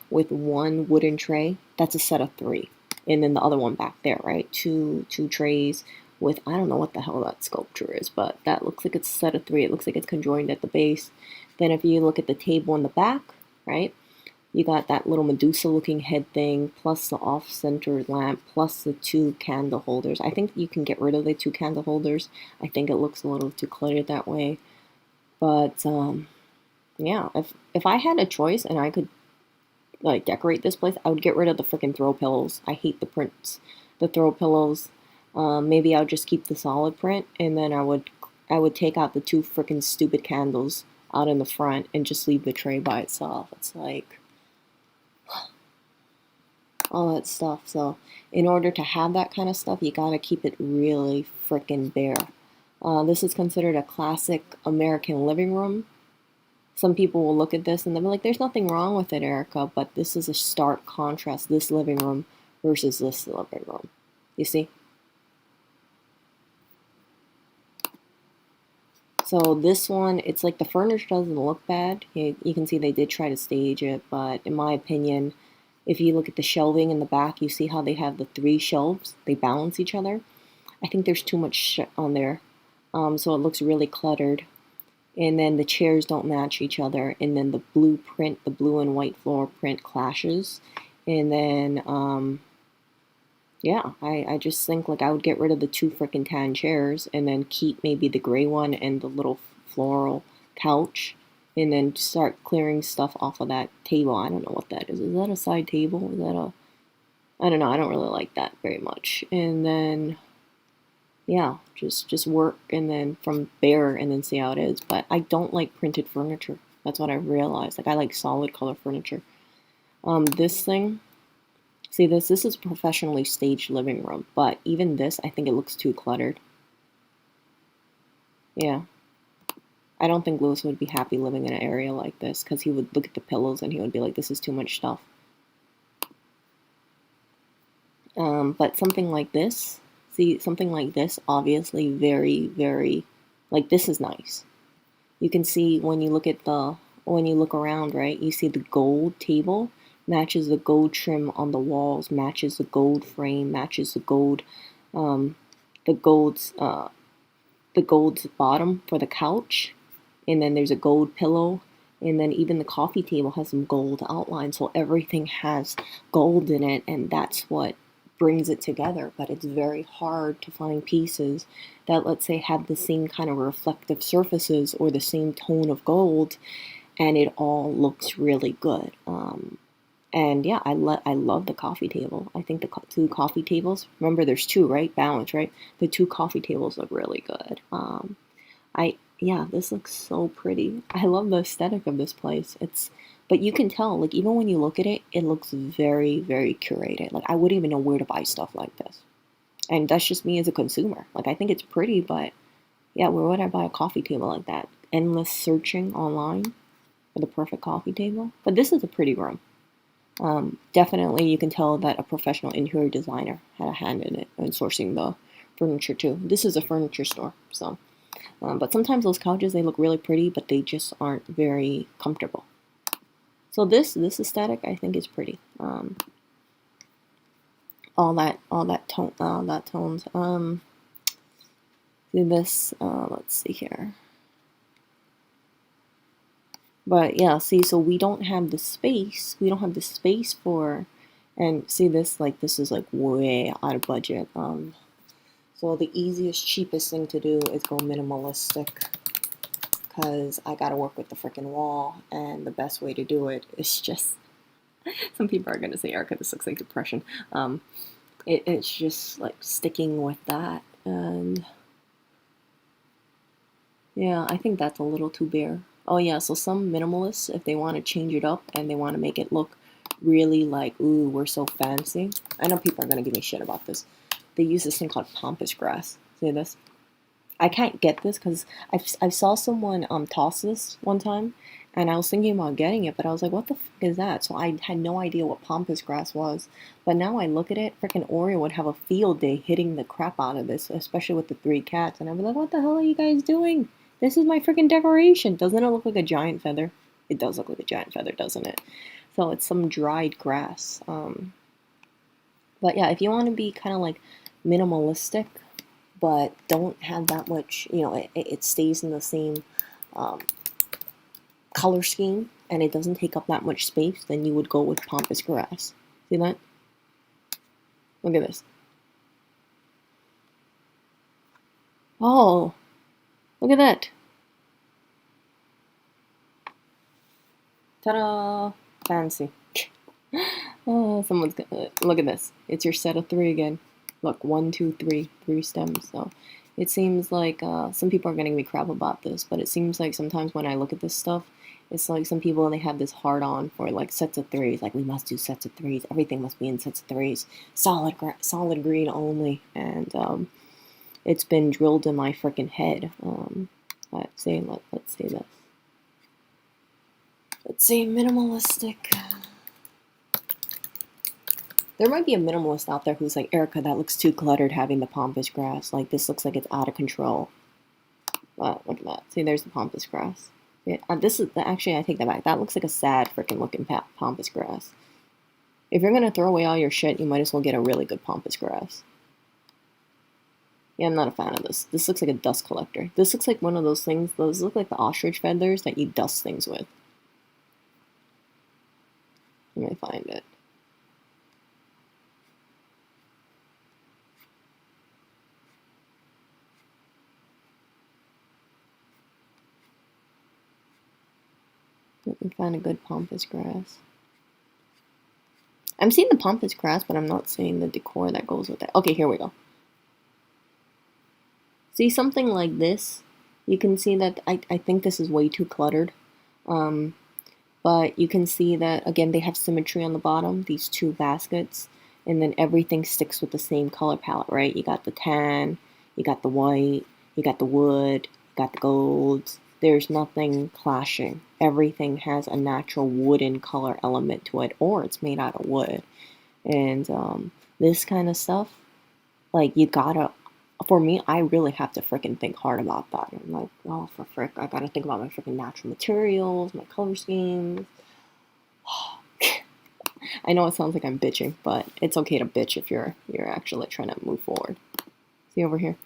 with 1 wooden tray. That's a set of 3. And then the other one back there, right? Two trays with, I don't know what the hell that sculpture is, but that looks like it's a set of 3. It looks like it's conjoined at the base. Then if you look at the table in the back, right? You got that little Medusa looking head thing, plus the off-center lamp, plus the 2 candle holders. I think you can get rid of the 2 candle holders. I think it looks a little too cluttered that way. But yeah, if I had a choice and I could like decorate this place, I would get rid of the freaking throw pillows. I hate the prints, the throw pillows. Maybe I would just keep the solid print, and then I would take out the 2 freaking stupid candles out in the front and just leave the tray by itself. It's like all that stuff. So in order to have that kind of stuff, you gotta keep it really freaking bare. This is considered a classic American living room. Some people will look at this and they'll be like, there's nothing wrong with it, Erica, but this is a stark contrast, this living room versus this living room. You see? So this one, it's like the furniture doesn't look bad. You can see they did try to stage it, but in my opinion, if you look at the shelving in the back, you see how they have the 3 shelves. They balance each other. I think there's too much shit on there. so it looks really cluttered. And then the chairs don't match each other, and then the blueprint, the blue and white floor print clashes. And then, yeah, I just think like I would get rid of the two freaking tan chairs and then keep maybe the gray one and the little floral couch, and then start clearing stuff off of that table. I don't know what that is. Is that a side table? Is that a... I don't know. I don't really like that very much. And then, yeah, just work and then from there and then see how it is. But I don't like printed furniture. That's what I realized. Like I like solid color furniture. This thing, see this is a professionally staged living room, but even this, I think it looks too cluttered. Yeah. I don't think Lewis would be happy living in an area like this because he would look at the pillows and he would be like, this is too much stuff. But something like this, see, something like this, obviously very, very, like this is nice. You can see when you look at when you look around, right, you see the gold table matches the gold trim on the walls, matches the gold frame, matches the gold, the gold's bottom for the couch, and then there's a gold pillow, and then even the coffee table has some gold outline, so everything has gold in it, and that's what brings it together. But it's very hard to find pieces that, let's say, have the same kind of reflective surfaces or the same tone of gold, and it all looks really good. And yeah, I love the coffee table. I think the two coffee tables, remember there's two, right? Balance, right? The two coffee tables look really good. Yeah, this looks so pretty. I love the aesthetic of this place. But you can tell, like, even when you look at it, it looks very, very curated. Like, I wouldn't even know where to buy stuff like this. And that's just me as a consumer. Like, I think it's pretty, but yeah, where would I buy a coffee table like that? Endless searching online for the perfect coffee table. But this is a pretty room. Definitely you can tell that a professional interior designer had a hand in it and sourcing the furniture too. This is a furniture store, so. But sometimes those couches, they look really pretty, but they just aren't very comfortable. So this aesthetic, I think, is pretty. All that tones. See this. Let's see here. But yeah, see, so we don't have the space. We don't have the space for, and see this, like this is like way out of budget. So the easiest, cheapest thing to do is go minimalistic, because I gotta work with the freaking wall, and the best way to do it is just, some people are gonna say, Erica, this looks like depression. It's just like sticking with that, and yeah, I think that's a little too bare. Oh yeah, so some minimalists, if they want to change it up and they want to make it look really like, ooh, we're so fancy. I know people are gonna give me shit about this. They use this thing called pampas grass. See this? I can't get this because I saw someone toss this one time, and I was thinking about getting it, but I was like, what the fuck is that? So I had no idea what pampas grass was. But now I look at it, freaking Oreo would have a field day hitting the crap out of this, especially with the 3 cats. And I'd be like, what the hell are you guys doing? This is my freaking decoration. Doesn't it look like a giant feather? It does look like a giant feather, doesn't it? So it's some dried grass. But yeah, if you want to be kind of like minimalistic, but don't have that much, you know, it stays in the same color scheme and it doesn't take up that much space, then you would go with pampas grass. See that? Look at this. Oh, look at that. Ta-da! Fancy. Oh, someone's gonna look at this. It's your set of 3 again. Look, 1, 2, 3, 3 stems. So it seems like some people are getting me crap about this, but it seems like sometimes when I look at this stuff, it's like some people, they have this hard on for like sets of 3s. Like, we must do sets of 3s. Everything must be in sets of 3s. Solid green only. And it's been drilled in my freaking head. Let's say this. Let's say minimalistic. There might be a minimalist out there who's like, Erica, that looks too cluttered having the pampas grass. Like, this looks like it's out of control. Look at that. See, there's the pampas grass. Yeah, actually, I take that back. That looks like a sad freaking looking pampas grass. If you're going to throw away all your shit, you might as well get a really good pampas grass. Yeah, I'm not a fan of this. This looks like a dust collector. This looks like one of those things, those look like the ostrich feathers that you dust things with. Let me find it. Let me find a good pampas grass. I'm seeing the pampas grass, but I'm not seeing the decor that goes with it. Okay, here we go. See, something like this, you can see that I think this is way too cluttered. But you can see that, again, they have symmetry on the bottom, these two baskets, and then everything sticks with the same color palette, right? You got the tan, you got the white, you got the wood, you got the golds. There's nothing clashing. Everything has a natural wooden color element to it, or it's made out of wood. And this kind of stuff, like, you gotta, for me, I really have to freaking think hard about that. I'm like, oh, for frick, I gotta think about my freaking natural materials, my color schemes. I know it sounds like I'm bitching, but it's okay to bitch if you're actually trying to move forward. See over here.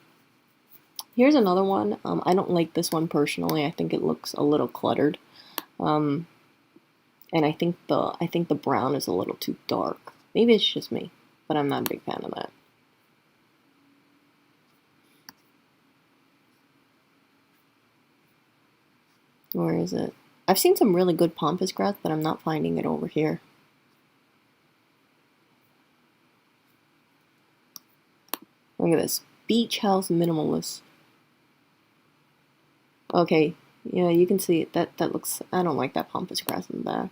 Here's another one. I don't like this one personally. I think it looks a little cluttered, and I think the brown is a little too dark. Maybe it's just me, but I'm not a big fan of that. Where is it? I've seen some really good pampas grass, but I'm not finding it over here. Look at this. Beach House Minimalist. Okay, yeah, you can see it. That looks, I don't like that pampas grass in the back.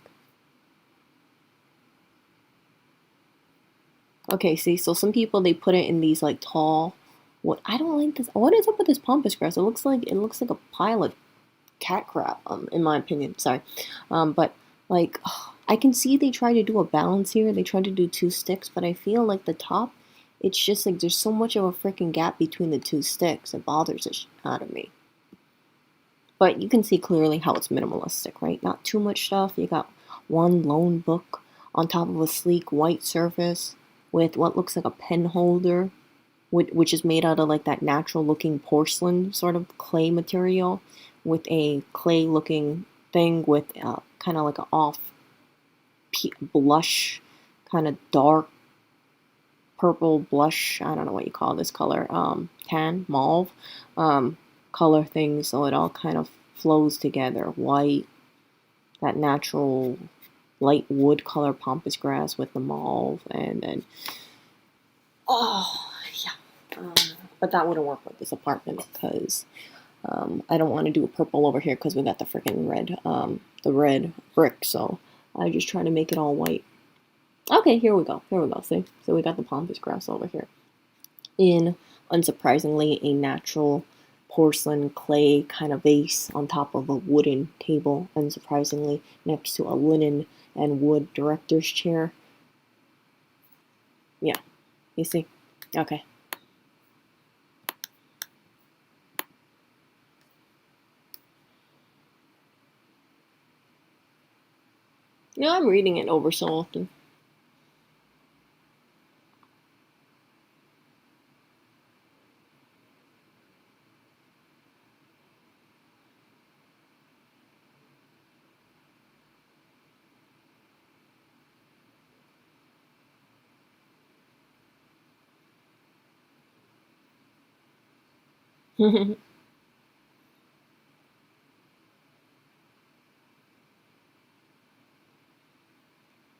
Okay, see, so some people, they put it in these like tall, what, I don't like this. What is up with this pampas grass? It looks like a pile of cat crap, in my opinion. Sorry. But like, I can see they try to do a balance here. They try to do two sticks, but I feel like the top, it's just like there's so much of a freaking gap between the two sticks. It bothers the shit out of me. But you can see clearly how it's minimalistic, right? Not too much stuff. You got one lone book on top of a sleek white surface with what looks like a pen holder, which is made out of like that natural looking porcelain sort of clay material, with a clay looking thing with kind of like an off blush, kind of dark purple blush, I don't know what you call this color, tan, mauve, color thing, so it all kind of flows together. White, that natural light wood color pampas grass with the mauve, and then, oh, yeah. But that wouldn't work with this apartment because I don't want to do a purple over here because we got the freaking red, the red brick, so I just try to make it all white. Okay, here we go. See? So we got the pampas grass over here. In, unsurprisingly, a natural porcelain clay kind of vase on top of a wooden table, unsurprisingly, next to a linen and wood director's chair. Yeah, you see? Okay. Yeah, I'm reading it over so often.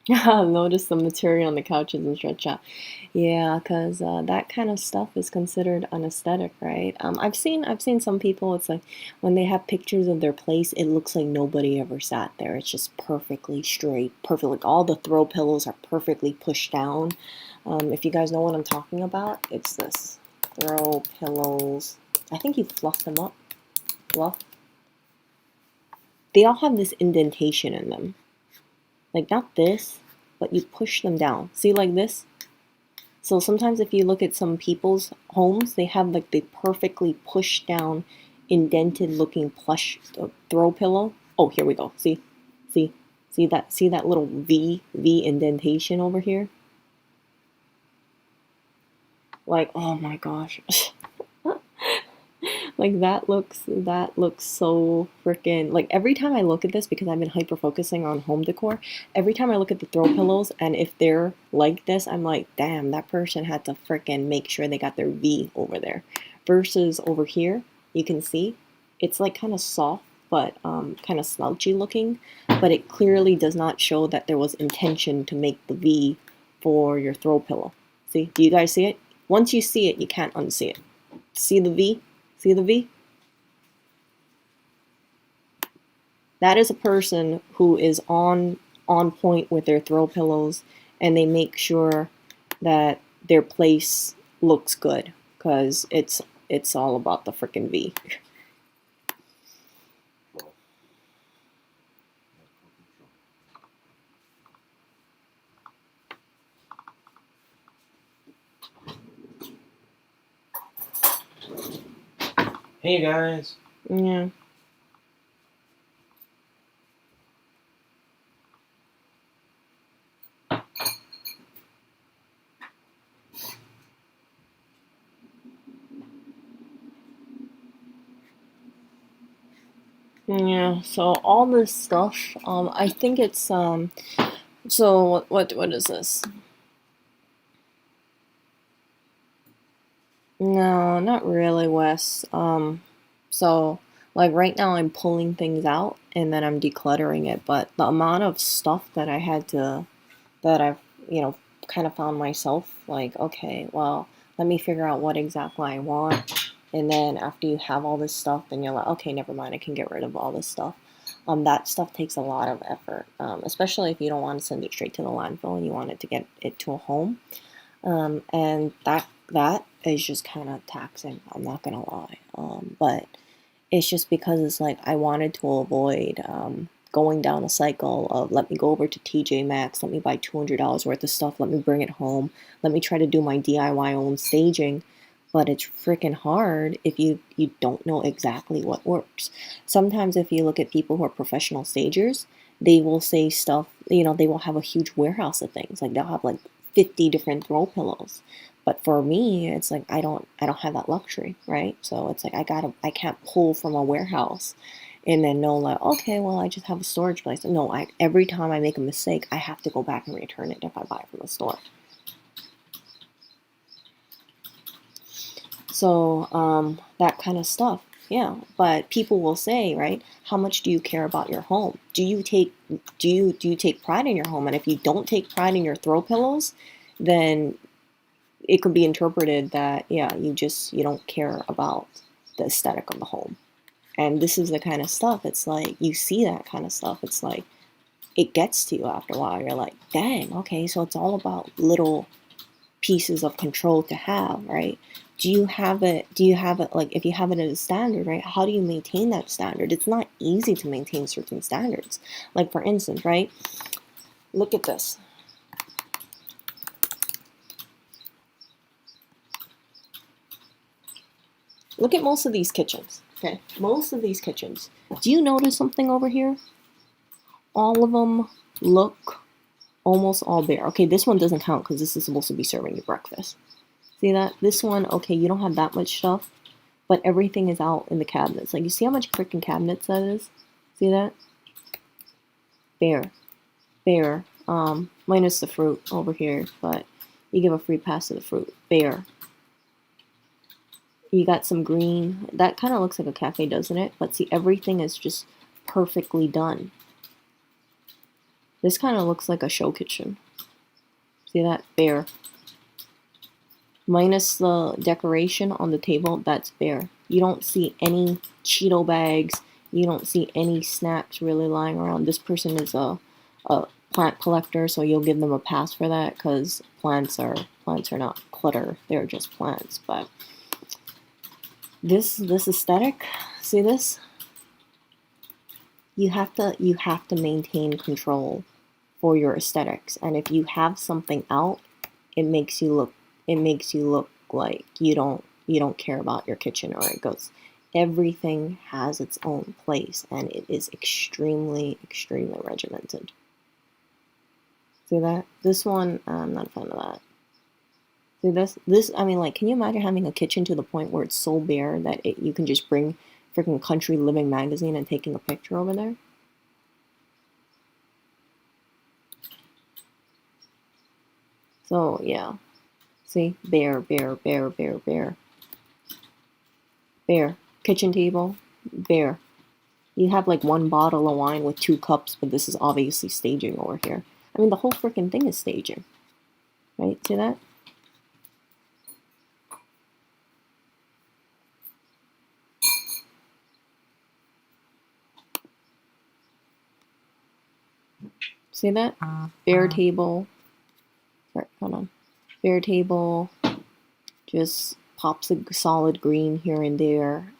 Notice the material on the couches and stretch out. Yeah, because that kind of stuff is considered an aesthetic, right? I've seen some people. It's like when they have pictures of their place, it looks like nobody ever sat there. It's just perfectly straight, perfect. Like all the throw pillows are perfectly pushed down. If you guys know what I'm talking about, it's this throw pillows. I think you fluff them up. Fluff. They all have this indentation in them. Like not this, but you push them down. See, like this? So sometimes if you look at some people's homes, they have like the perfectly pushed down, indented looking plush throw pillow. Oh, here we go. See that little V indentation over here? Like, oh my gosh. Like that looks so freaking, like every time I look at this, because I've been hyper focusing on home decor, every time I look at the throw pillows and if they're like this, I'm like, damn, that person had to freaking make sure they got their V over there. Versus over here, you can see it's like kind of soft but kind of slouchy looking, but it clearly does not show that there was intention to make the V for your throw pillow. See, do you guys see it? Once you see it, you can't unsee it. See the V? See the V? That is a person who is on point with their throw pillows, and they make sure that their place looks good, because it's all about the freaking V. Hey guys. Yeah. Yeah, so all this stuff, I think it's so what is this? No, not really, Wes. So like right now I'm pulling things out and then I'm decluttering it, but the amount of stuff that I had to that I've, kind of found myself like, okay, well, let me figure out what exactly I want. And then after you have all this stuff, then you're like, okay, never mind, I can get rid of all this stuff. That stuff takes a lot of effort, especially if you don't want to send it straight to the landfill and you want it to get it to a home. And that is just kind of taxing. I'm not gonna lie. But it's just because it's like I wanted to avoid going down a cycle of let me go over to TJ Maxx, let me buy $200 worth of stuff, let me bring it home, let me try to do my DIY own staging. But it's freaking hard if you don't know exactly what works. Sometimes if you look at people who are professional stagers, they will say stuff, they will have a huge warehouse of things. Like they'll have like 50 different throw pillows. But for me, it's like I don't have that luxury, right? So it's like I can't pull from a warehouse and then know like, okay, well I just have a storage place. No, every time I make a mistake, I have to go back and return it if I buy it from a store. So that kind of stuff. Yeah, but people will say, right? How much do you care about your home? Do you take pride in your home? And if you don't take pride in your throw pillows, then it could be interpreted that yeah, you don't care about the aesthetic of the home. And this is the kind of stuff, it's like you see that kind of stuff, it's like it gets to you after a while. You're like, dang, okay, so it's all about little pieces of control to have, right? Do you have it like, if you have it as a standard, right, how do you maintain that standard? It's not easy to maintain certain standards. Like for instance, right, look at this. Look at most of these kitchens. Okay, most of these kitchens. Do you notice something over here? All of them look almost all bare. Okay, this one doesn't count because this is supposed to be serving you breakfast. See that? This one, okay, you don't have that much stuff, but everything is out in the cabinets. Like, you see how much freaking cabinets that is? See that? Bare. Bare. Minus the fruit over here, but you give a free pass to the fruit. Bare. You got some green. That kind of looks like a cafe, doesn't it? But see, everything is just perfectly done. This kind of looks like a show kitchen. See that? Bare. Minus the decoration on the table, that's bare. You don't see any Cheeto bags. You don't see any snacks really lying around. This person is a plant collector, so you'll give them a pass for that because plants are not clutter. They're just plants. But this aesthetic, see this? You have to maintain control for your aesthetics, and if you have something out, it makes you look like you don't care about your kitchen, or it goes. Everything has its own place, and it is extremely, extremely regimented. See that? This one, I'm not a fan of that. See this, I mean, like, can you imagine having a kitchen to the point where it's so bare that you can just bring freaking Country Living magazine and taking a picture over there? So, yeah. See? Bare, bare, bare, bare, bare. Bare. Kitchen table, bare. You have like one bottle of wine with 2 cups, but this is obviously staging over here. I mean, the whole freaking thing is staging. Right? See that? See that? Bare table. Sorry, hold on. Bare table. Just pops a solid green here and there.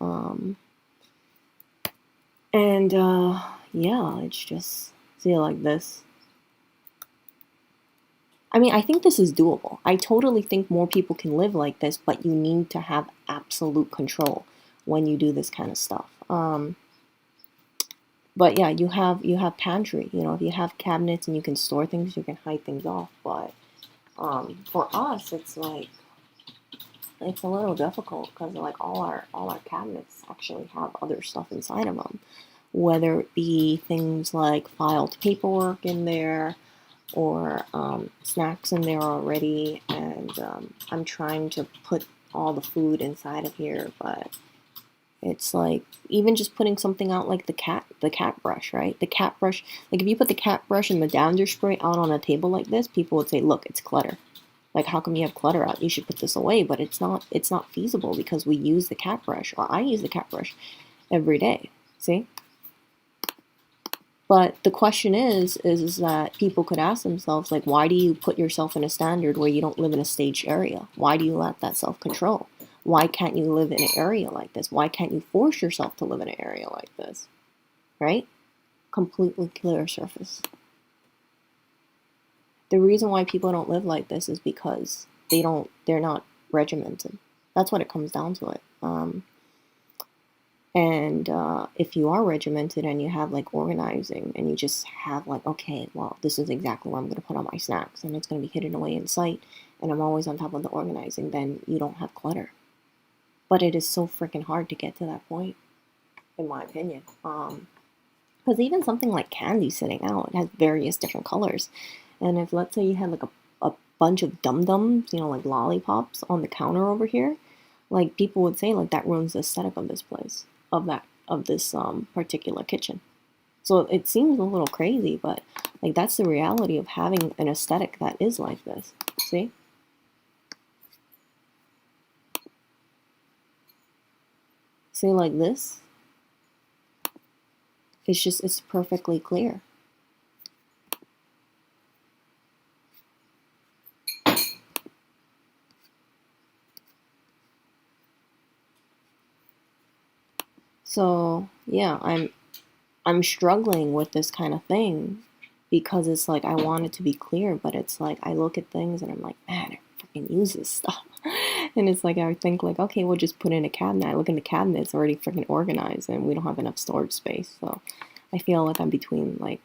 Yeah, it's just, see, like this. I mean, I think this is doable. I totally think more people can live like this, but you need to have absolute control when you do this kind of stuff. But yeah, you have pantry. You know, if you have cabinets and you can store things, you can hide things off. But for us, it's like it's a little difficult because like all our cabinets actually have other stuff inside of them, whether it be things like filed paperwork in there or snacks in there already, and I'm trying to put all the food inside of here, but it's like even just putting something out like the cat brush, right? The cat brush, like if you put the cat brush and the dander spray out on a table like this, people would say, "Look, it's clutter. Like how come you have clutter out? You should put this away." But it's not feasible because we use the cat brush, or I use the cat brush every day. See? But the question is that people could ask themselves, like, why do you put yourself in a standard where you don't live in a staged area? Why do you lack that self-control? Why can't you live in an area like this? Why can't you force yourself to live in an area like this? Right? Completely clear surface. The reason why people don't live like this is because they're not regimented. That's what it comes down to it. And if you are regimented and you have like organizing and you just have like, okay, well, this is exactly where I'm going to put all my snacks and it's going to be hidden away in sight and I'm always on top of the organizing, then you don't have clutter. But it is so freaking hard to get to that point, in my opinion. Because even something like candy sitting out, it has various different colors. And if, let's say, you had like a bunch of dum-dums, like lollipops on the counter over here, like people would say like that ruins the aesthetic of this place, of this particular kitchen. So it seems a little crazy, but like that's the reality of having an aesthetic that is like this. See? See, like this? It's perfectly clear. So yeah, I'm struggling with this kind of thing because it's like I want it to be clear, but it's like I look at things and I'm like, man, I freaking use this stuff. And it's like I think like, okay, we'll just put it in a cabinet. I look in the cabinet, it's already freaking organized and we don't have enough storage space. So I feel like I'm between like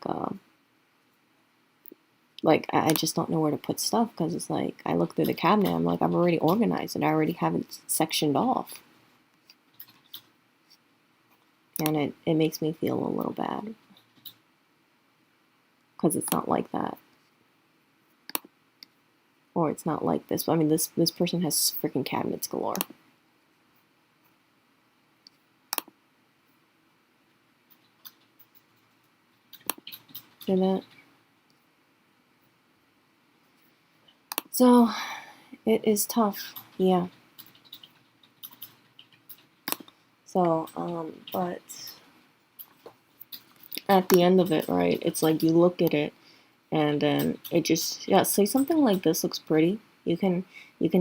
I just don't know where to put stuff because it's like I look through the cabinet, I'm like, I've already organized it. I already have it sectioned off. And it makes me feel a little bad because it's not like that, or it's not like this. I mean, this person has freaking cabinets galore. See that? So it is tough, yeah. So but at the end of it, right, it's like you look at it and then it just, yeah, say something like this looks pretty. You can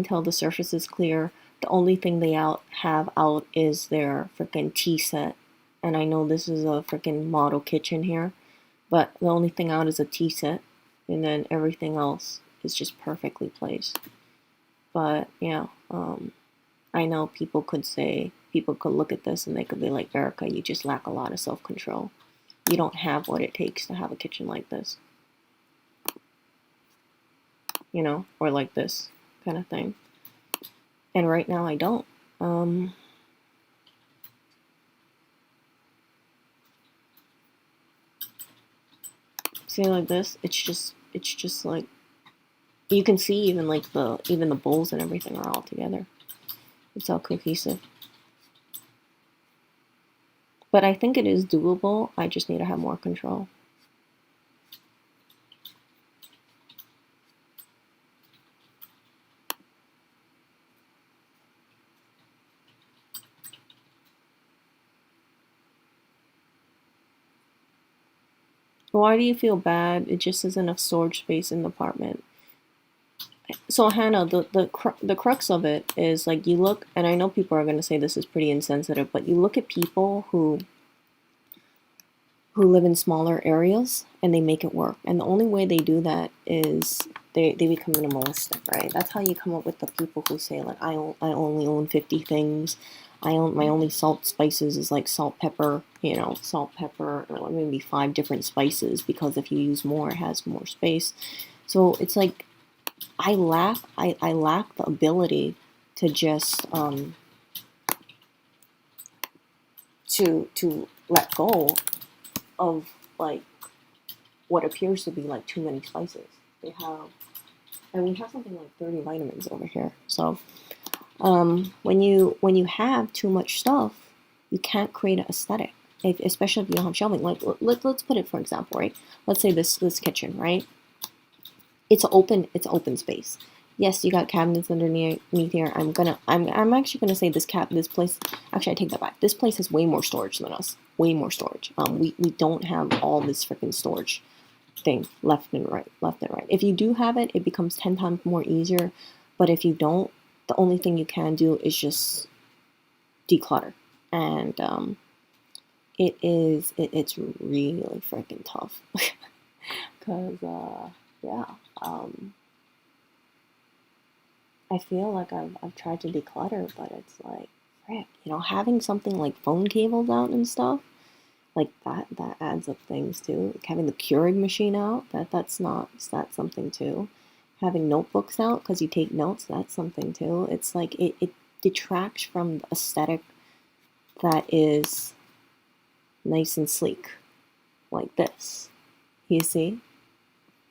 tell the surface is clear. The only thing they have out is their freaking tea set. And I know this is a freaking model kitchen here, but the only thing out is a tea set, and then everything else is just perfectly placed. But yeah, I know people could look at this and they could be like, Erica, you just lack a lot of self-control. You don't have what it takes to have a kitchen like this. Or like this kind of thing. And right now I don't. See, like this, it's just like, you can see even like even the bowls and everything are all together. It's all cohesive. But I think it is doable. I just need to have more control. Why do you feel bad? It just isn't enough storage space in the apartment. So Hannah, the crux of it is like, you look, and I know people are gonna say this is pretty insensitive, but you look at people who live in smaller areas and they make it work. And the only way they do that is they become minimalistic, right? That's how you come up with the people who say like, I only own 50 things. My only salt spices is like salt, pepper, salt, pepper, or maybe 5 different spices, because if you use more, it has more space. So it's like, I lack the ability to just to let go of like what appears to be like too many spices. And we have something like 30 vitamins over here. So when you have too much stuff, you can't create an aesthetic. Especially if you don't have shelving. Like let's put it, for example, right? Let's say this kitchen, right? It's open space. Yes, you got cabinets underneath here. I'm actually gonna say this place. Actually, I take that back. This place has way more storage than us. Way more storage. We don't have all this freaking storage thing left and right. If you do have it, it becomes 10 times more easier. But if you don't, the only thing you can do is just declutter. And it's really freaking tough. Cause yeah. I feel like I've tried to declutter, but it's like, frick, having something like phone cables out and stuff, like that adds up things too. Like having the Keurig machine out, that's something too. Having notebooks out because you take notes, that's something too. It's like it detracts from the aesthetic that is nice and sleek, like this. You see?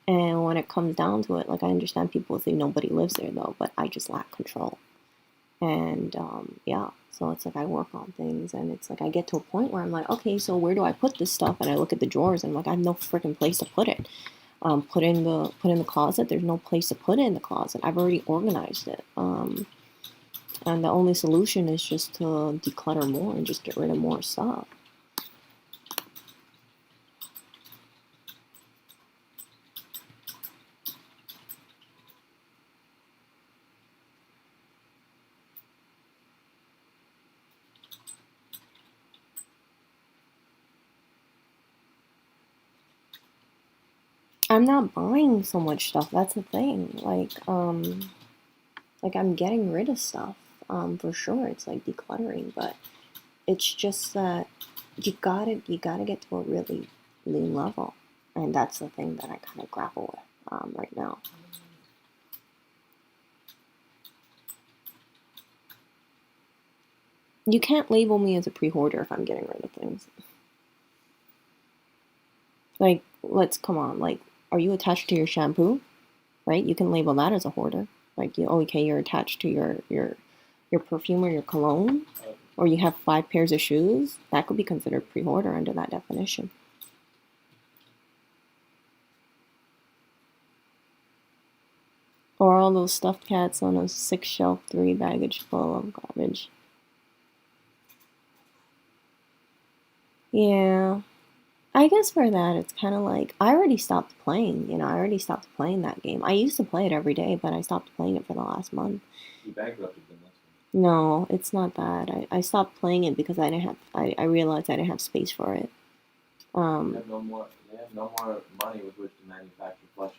And when it comes down to it, like, I understand people say nobody lives there though, but I just lack control. And yeah, so it's like I work on things, and it's like I get to a point where I'm like, okay, so where do I put this stuff? And I look at the drawers, and I'm like, I have no freaking place to put it. Put in the closet. There's no place to put it in the closet. I've already organized it. And the only solution is just to declutter more and just get rid of more stuff. I'm not buying so much stuff. That's the thing. Like I'm getting rid of stuff. For sure, it's like decluttering, but it's just that you gotta get to a really lean level, and that's the thing that I kind of grapple with right now. You can't label me as a pre-hoarder if I'm getting rid of things. Like, let's come on. Like, are you attached to your shampoo? Right? You can label that as a hoarder. Like, okay, you're attached to your perfume or your cologne, or you have 5 pairs of shoes. That could be considered pre-hoarder under that definition. Or all those stuffed cats on a 6-shelf 3 baggage full of garbage. Yeah. I guess for that, it's kind of like, I already stopped playing. I already stopped playing that game. I used to play it every day, but I stopped playing it for the last month. You bankrupted them last No, it's not that. I stopped playing it because I realized I didn't have space for it. They have no more. They have no more money with which to manufacture plushies.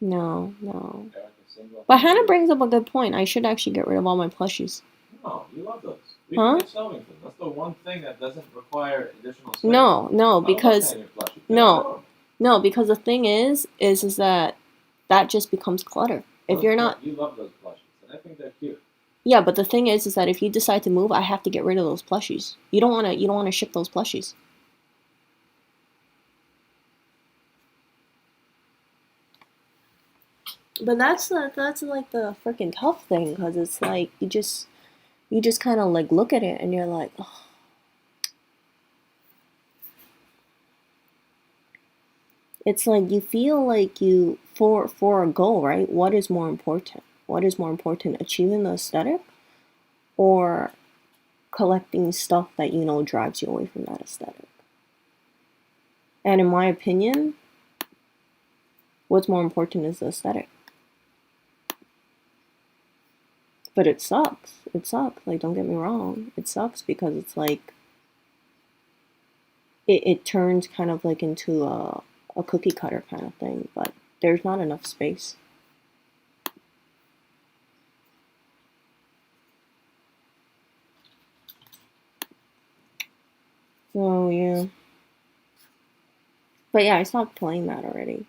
No. They're like a single. But Hannah brings up a good point. I should actually get rid of all my plushies. No, you love those. We Huh? can get shelving for them. That's the one thing that doesn't require additional space. No, because no. because the thing is that just becomes clutter. If you're not, you love those plushies, and I think they're cute. Yeah, but the thing is that if you decide to move, I have to get rid of those plushies. You don't wanna ship those plushies. But that's like the freaking tough thing, because it's like you just kind of like look at it and you're like, oh. It's like you feel like you for a goal, right? What is more important? What is more important, achieving the aesthetic or collecting stuff that you know drives you away from that aesthetic? And in my opinion, what's more important is the aesthetic. But it sucks. It sucks. Like, don't get me wrong. It sucks because it's like it turns kind of like into a cookie cutter kind of thing, but there's not enough space. So yeah. But yeah, I stopped playing that already.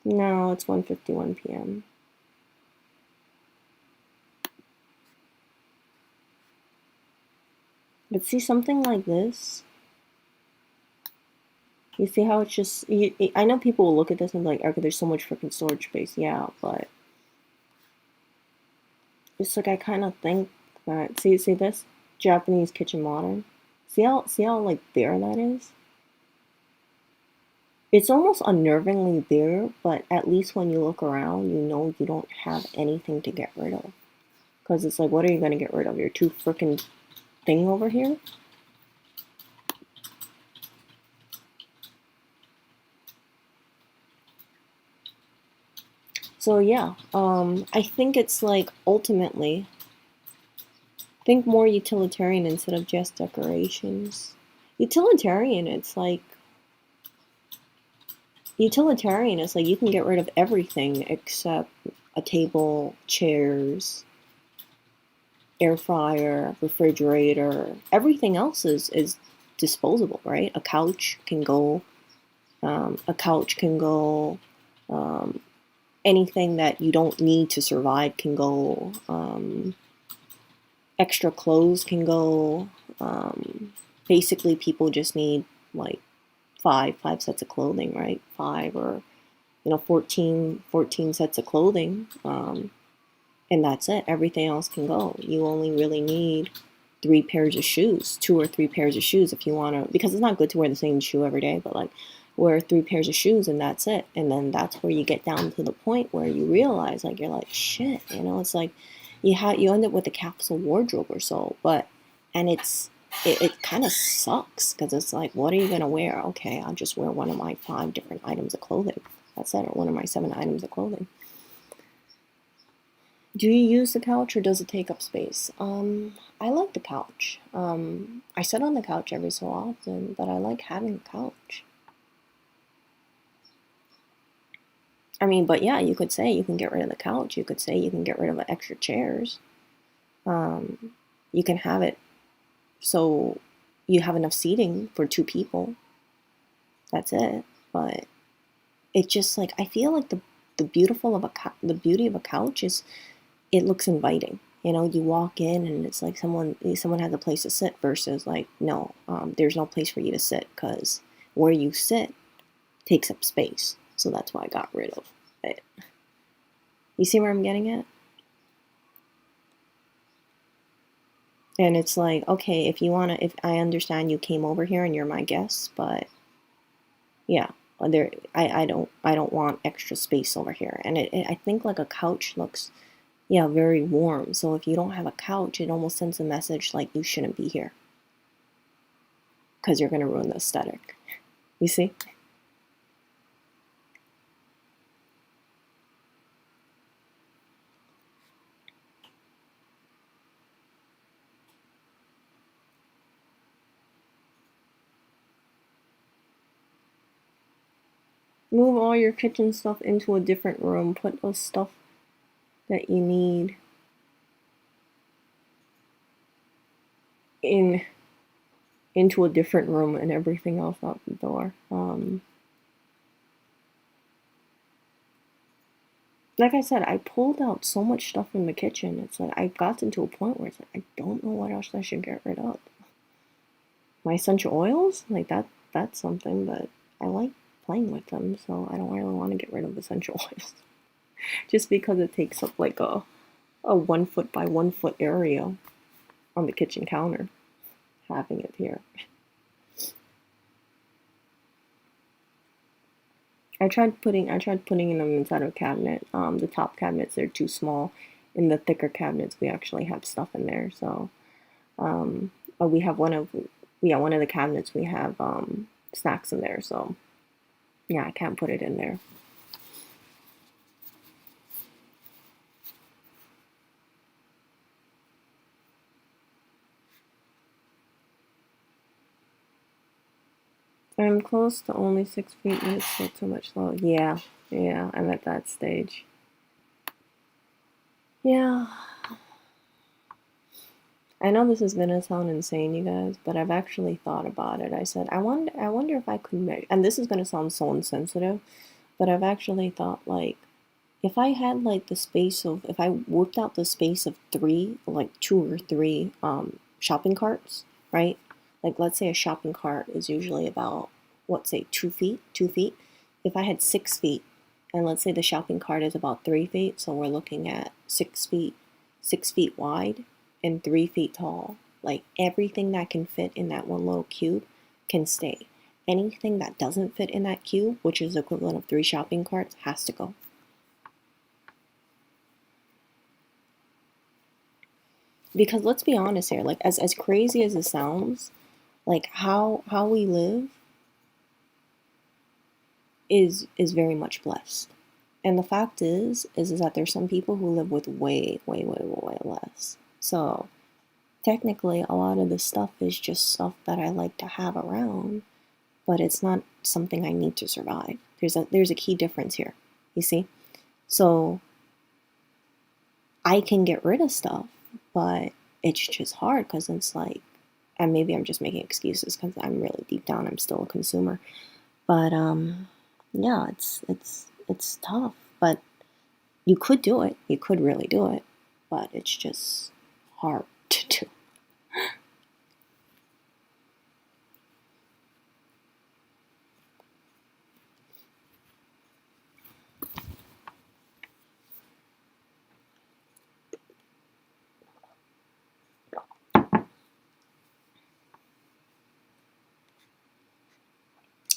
No, it's 1:51 p.m. But see, something like this, you see how it's just, I know people will look at this and be like, okay, there's so much freaking storage space. Yeah, but it's like I kind of think that, see this? Japanese kitchen modern. See how like bare that is? It's almost unnervingly bare, but at least when you look around, you know you don't have anything to get rid of. Because it's like, what are you going to get rid of? Your two freaking thing over here? So yeah, I think it's like ultimately think more utilitarian instead of just decorations. Utilitarian, it's like utilitarian is like you can get rid of everything except a table, chairs, air fryer, refrigerator. Everything else is disposable, right? A couch can go. A couch can go. Um, Anything that you don't need to survive can go. Extra clothes can go. Basically, people just need like five sets of clothing, right? Five or 14 sets of clothing, and that's it. Everything else can go. You only really need three pairs of shoes, two or three pairs of shoes if you want to, because it's not good to wear the same shoe every day, but like wear three pairs of shoes and that's it. And then that's where you get down to the point where you realize like you're like shit, it's like you end up with a capsule wardrobe or so, but and it kind of sucks because it's like, what are you gonna wear? Okay, I'll just wear one of my 5 different items of clothing. That's it, or one of my 7 items of clothing. Do you use the couch or does it take up space? I like the couch. I sit on the couch every so often, but I like having a couch. I mean, but yeah, you could say you can get rid of the couch. You could say you can get rid of the extra chairs. You can have it so you have enough seating for 2 people. That's it. But it's just like I feel like the beauty of a couch is it looks inviting. You walk in and it's like someone has a place to sit versus like no, there's no place for you to sit because where you sit takes up space. So that's why I got rid of it. You see where I'm getting at? And it's like, okay, if I understand you came over here and you're my guest, but yeah, I don't want extra space over here. And I think like a couch looks, yeah, very warm. So if you don't have a couch, it almost sends a message like you shouldn't be here because you're going to ruin the aesthetic. You see? Move all your kitchen stuff into a different room. Put the stuff that you need in into a different room and everything else out the door. like I said, I pulled out so much stuff from the kitchen. It's like I've gotten to a point where it's like I don't know what else I should get rid of. My essential oils, like that's something, but I like playing with them, so I don't really want to get rid of essential oils. Just because it takes up like a 1 foot by 1 foot area on the kitchen counter, having it here. I tried putting them inside of a cabinet. The top cabinets are too small. In the thicker cabinets, we actually have stuff in there. So, we have one of the cabinets we have snacks in there. So, yeah, I can't put it in there. I'm close to only 6 feet, but it's still too much low. Yeah, yeah, I'm at that stage. Yeah, I know this is gonna sound insane, you guys, but I've actually thought about it. I said, I wonder if I could measure, and this is gonna sound so insensitive, but I've actually thought like, if I had like the space of, if I whipped out the space of three, like 2 or 3 shopping carts, right? Like let's say a shopping cart is usually about, what, say 2 feet, 2 feet. If I had 6 feet, and let's say the shopping cart is about 3 feet, so we're looking at 6 feet, 6 feet wide and 3 feet tall. Like everything that can fit in that one little cube can stay. Anything that doesn't fit in that cube, which is the equivalent of 3 shopping carts, has to go. Because let's be honest here, like as crazy as it sounds, like how we live is very much blessed. And the fact is that there's some people who live with way, way, way, way less. So technically a lot of this stuff is just stuff that I like to have around, but it's not something I need to survive. There's a key difference here. You see? So I can get rid of stuff, but it's just hard because it's like, and maybe I'm just making excuses because I'm really deep down, I'm still a consumer. But yeah, it's tough. But you could do it. You could really do it, but it's just hard to do.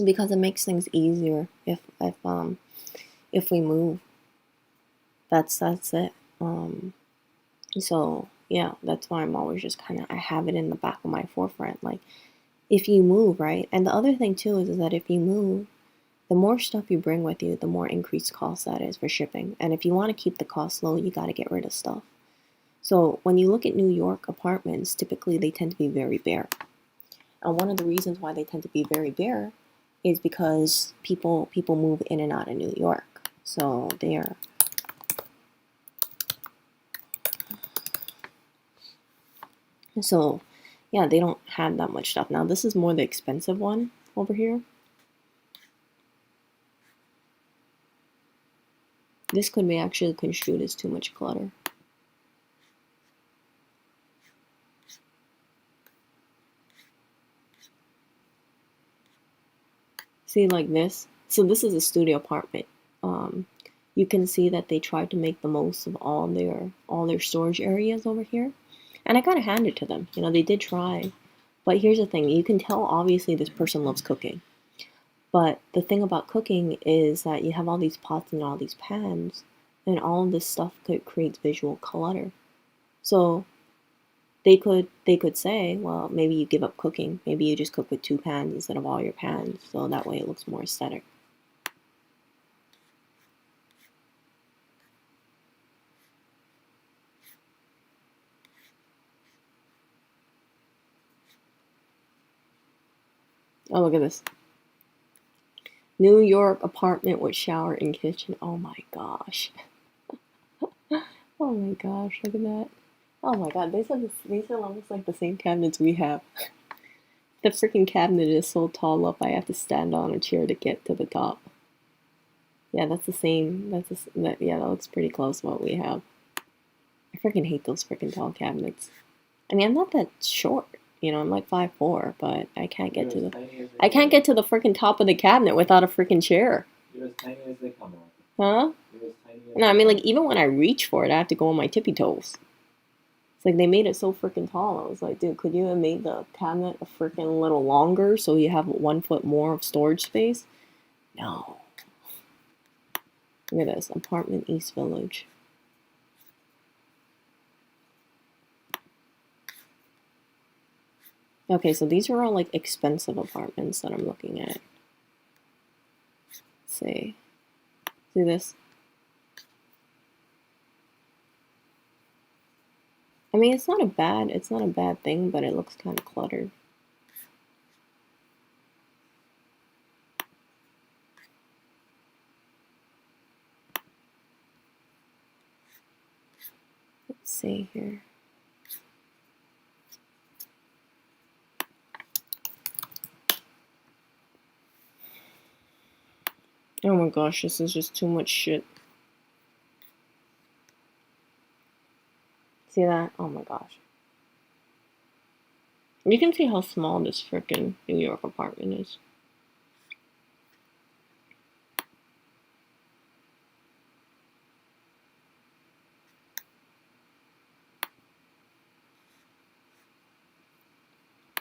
Because it makes things easier if we move. That's it. So yeah, that's why I'm always just kind of, I have it in the back of my forefront. Like if you move, right? And the other thing too is that if you move, the more stuff you bring with you, the more increased cost that is for shipping. And if you want to keep the cost low, you got to get rid of stuff. So when you look at New York apartments, typically they tend to be very bare. And one of the reasons why they tend to be very bare is because people move in and out of New York. So they're, so yeah, they don't have that much stuff. Now this is more the expensive one over here. This could be actually construed as too much clutter. See, like this. So this is a studio apartment. You can see that they tried to make the most of all their storage areas over here, and I gotta hand it to them. You know, they did try. But here's the thing: you can tell obviously this person loves cooking. But the thing about cooking is that you have all these pots and all these pans, and all of this stuff creates visual clutter. So they could say, well, maybe you give up cooking. Maybe you just cook with 2 pans instead of all your pans, so that way it looks more aesthetic. Oh, look at this. New York apartment with shower and kitchen. Oh my gosh. Oh my gosh, look at that. Oh my god, these are almost like the same cabinets we have. The freaking cabinet is so tall up I have to stand on a chair to get to the top. Yeah, that's the same. Yeah, that looks pretty close to what we have. I freaking hate those freaking tall cabinets. I mean, I'm not that short. You know, I'm like 5'4", but I can't get to the freaking top of the cabinet without a freaking chair. You're as tiny as they come on. Huh? You're as tiny as No, I mean, like, even when I reach for it, I have to go on my tippy toes. It's like they made it so freaking tall. I was like, dude, could you have made the cabinet a freaking little longer so you have 1 foot more of storage space? No. Look at this, apartment East Village. Okay, so these are all like expensive apartments that I'm looking at. Let's see this? I mean, it's not a bad thing, but it looks kind of cluttered. Let's see here. Oh my gosh, this is just too much shit. See that? Oh my gosh. You can see how small this frickin' New York apartment is.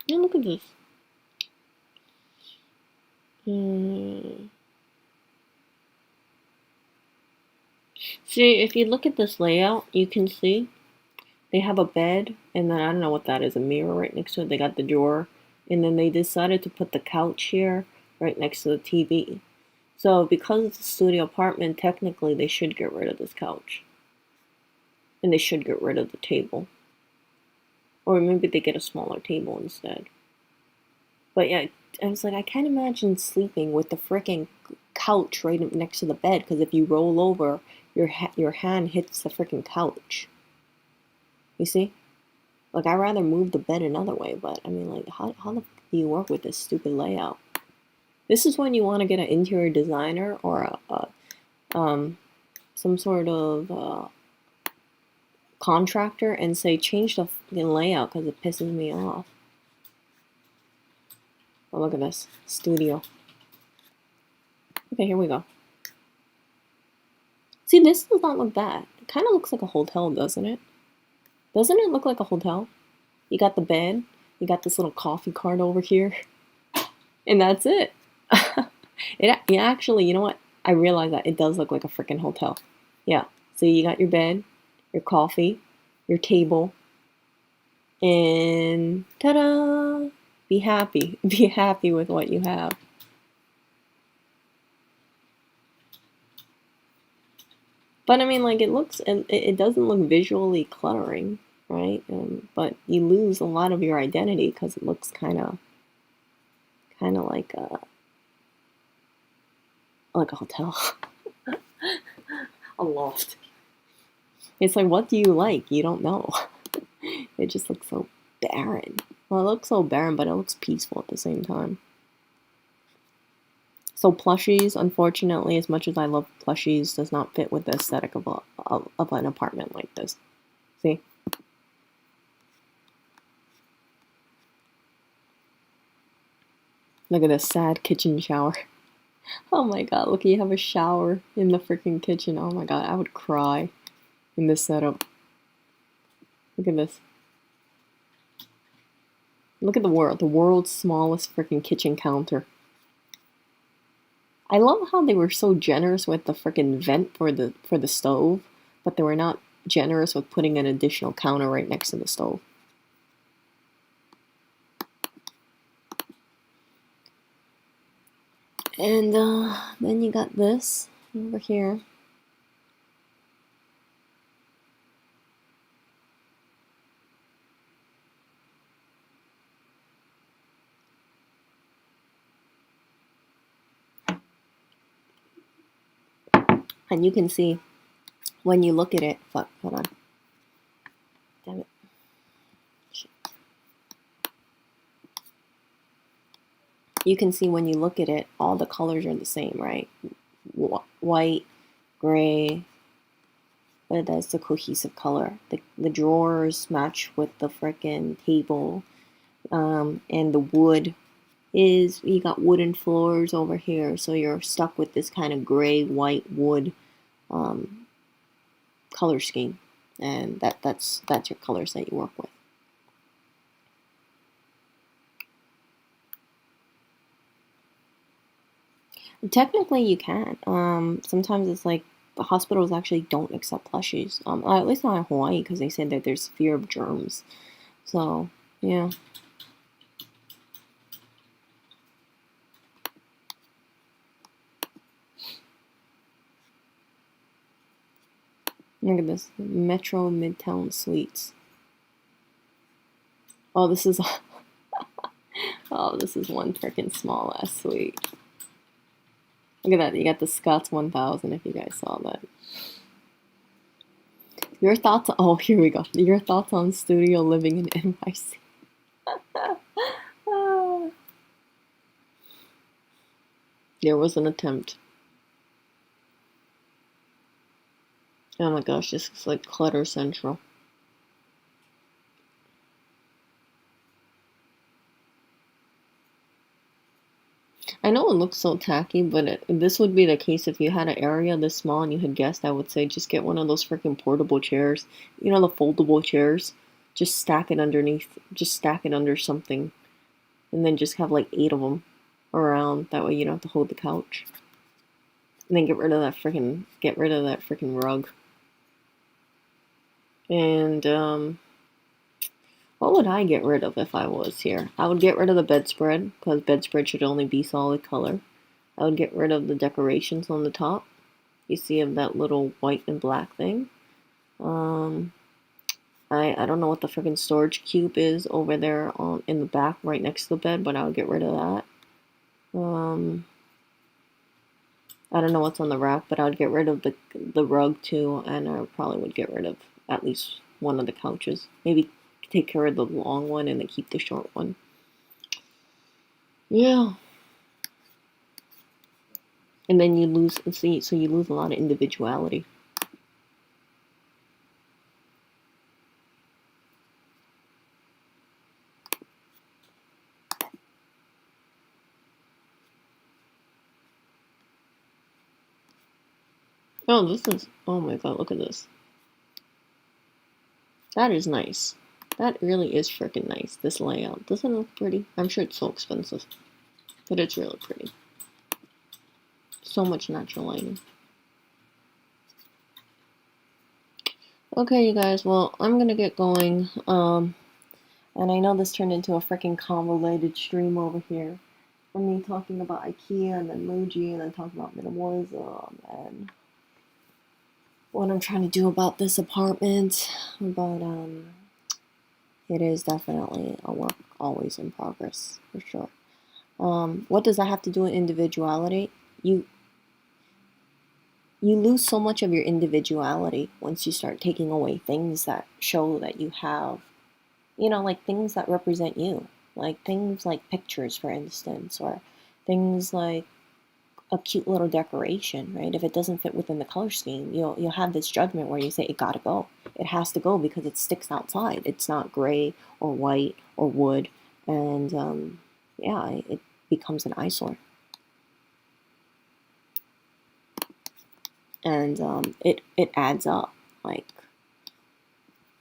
And look at this. See, if you look at this layout, you can see they have a bed, and then I don't know what that is, a mirror right next to it. They got the drawer, and then they decided to put the couch here right next to the TV. So because it's a studio apartment, technically they should get rid of this couch. And they should get rid of the table. Or maybe they get a smaller table instead. But yeah, I was like, I can't imagine sleeping with the freaking couch right next to the bed, because if you roll over, your hand hits the freaking couch. You see? Like, I'd rather move the bed another way, but I mean, like, how the fuck do you work with this stupid layout? This is when you want to get an interior designer or some sort of contractor and say, change the layout because it pisses me off. Oh, look at this. Studio. Okay, here we go. See, this does not look bad. It kind of looks like a hotel, doesn't it? Doesn't it look like a hotel? You got the bed. You got this little coffee cart over here. And that's it. It actually, you know what? I realize that it does look like a freaking hotel. Yeah. So you got your bed, your coffee, your table, and ta-da! Be happy. Be happy with what you have. But I mean, like, it doesn't look visually cluttering, right? But you lose a lot of your identity because it looks kind of like a hotel, a loft. It's like, what do you like? You don't know. It just looks so barren. Well, it looks so barren, but it looks peaceful at the same time. So plushies, unfortunately, as much as I love plushies, does not fit with the aesthetic of an apartment like this. See? Look at this sad kitchen shower. Oh my god, look, you have a shower in the freaking kitchen. Oh my god, I would cry in this setup. Look at this. Look at the world's smallest freaking kitchen counter. I love how they were so generous with the freaking vent for the stove, but they were not generous with putting an additional counter right next to the stove. And then you got this over here. And you can see when you look at it, fuck, hold on. Damn it. Shit. You can see when you look at it, all the colors are the same, right? white, gray, but that's the cohesive color. The drawers match with the frickin' table, and the wood is, you got wooden floors over here, so you're stuck with this kind of gray, white, wood color scheme, and that's your colors that you work with. Technically, you can. Sometimes it's like the hospitals actually don't accept plushies. At least not in Hawaii, because they said that there's fear of germs. So yeah. Look at this, Metro Midtown Suites. Oh, this is oh, this is one freaking small ass suite. Look at that. You got the Scott's 1000. If you guys saw that. Your thoughts? Oh, here we go. Your thoughts on studio living in NYC? There was an attempt. Oh my gosh, this is like clutter central. I know it looks so tacky, but this would be the case if you had an area this small and you had guests. I would say just get one of those freaking portable chairs. You know, the foldable chairs? Just stack it underneath. Just stack it under something. And then just have like 8 of them around. That way you don't have to hold the couch. And then get rid of that freaking rug. And, what would I get rid of if I was here? I would get rid of the bedspread, because bedspread should only be solid color. I would get rid of the decorations on the top. You see of that little white and black thing. I don't know what the freaking storage cube is over there in the back right next to the bed, but I would get rid of that. I don't know what's on the rack, but I would get rid of the rug too, and I probably would get rid of at least one of the couches. Maybe take care of the long one and then keep the short one. Yeah. And then you lose, so you lose a lot of individuality. Oh, this is, oh my god, look at this. That is nice. That really is freaking nice, this layout. Doesn't it look pretty? I'm sure it's so expensive, but it's really pretty. So much natural lighting. Okay, you guys, well, I'm gonna get going. And I know this turned into a freaking convoluted stream over here. From me talking about IKEA and then MUJI and then talking about minimalism and what I'm trying to do about this apartment. But it is definitely a work always in progress, for sure. What does that have to do with individuality? You lose so much of your individuality once you start taking away things that show that you have, you know, like things that represent you. Like things like pictures, for instance, or things like a cute little decoration, right? If it doesn't fit within the color scheme, you'll have this judgment where you say it gotta go. It has to go because it sticks outside. It's not gray or white or wood, and yeah, it becomes an eyesore. And it adds up, like,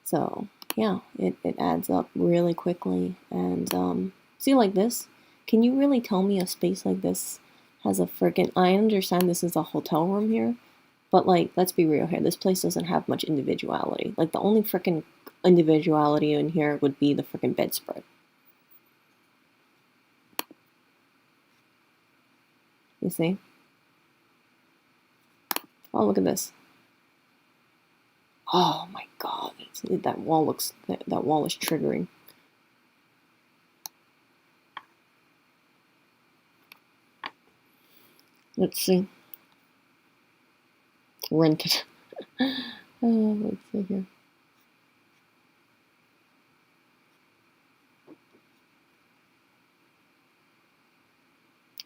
so yeah, it adds up really quickly. And see, like this, can you really tell me a space like this has a freaking, I understand this is a hotel room here, but like, let's be real here, this place doesn't have much individuality. Like the only freaking individuality in here would be the freaking bedspread. You see? Oh, look at this. Oh my god, that wall looks, that wall is triggering. Let's see. Rented. Oh, let's see here.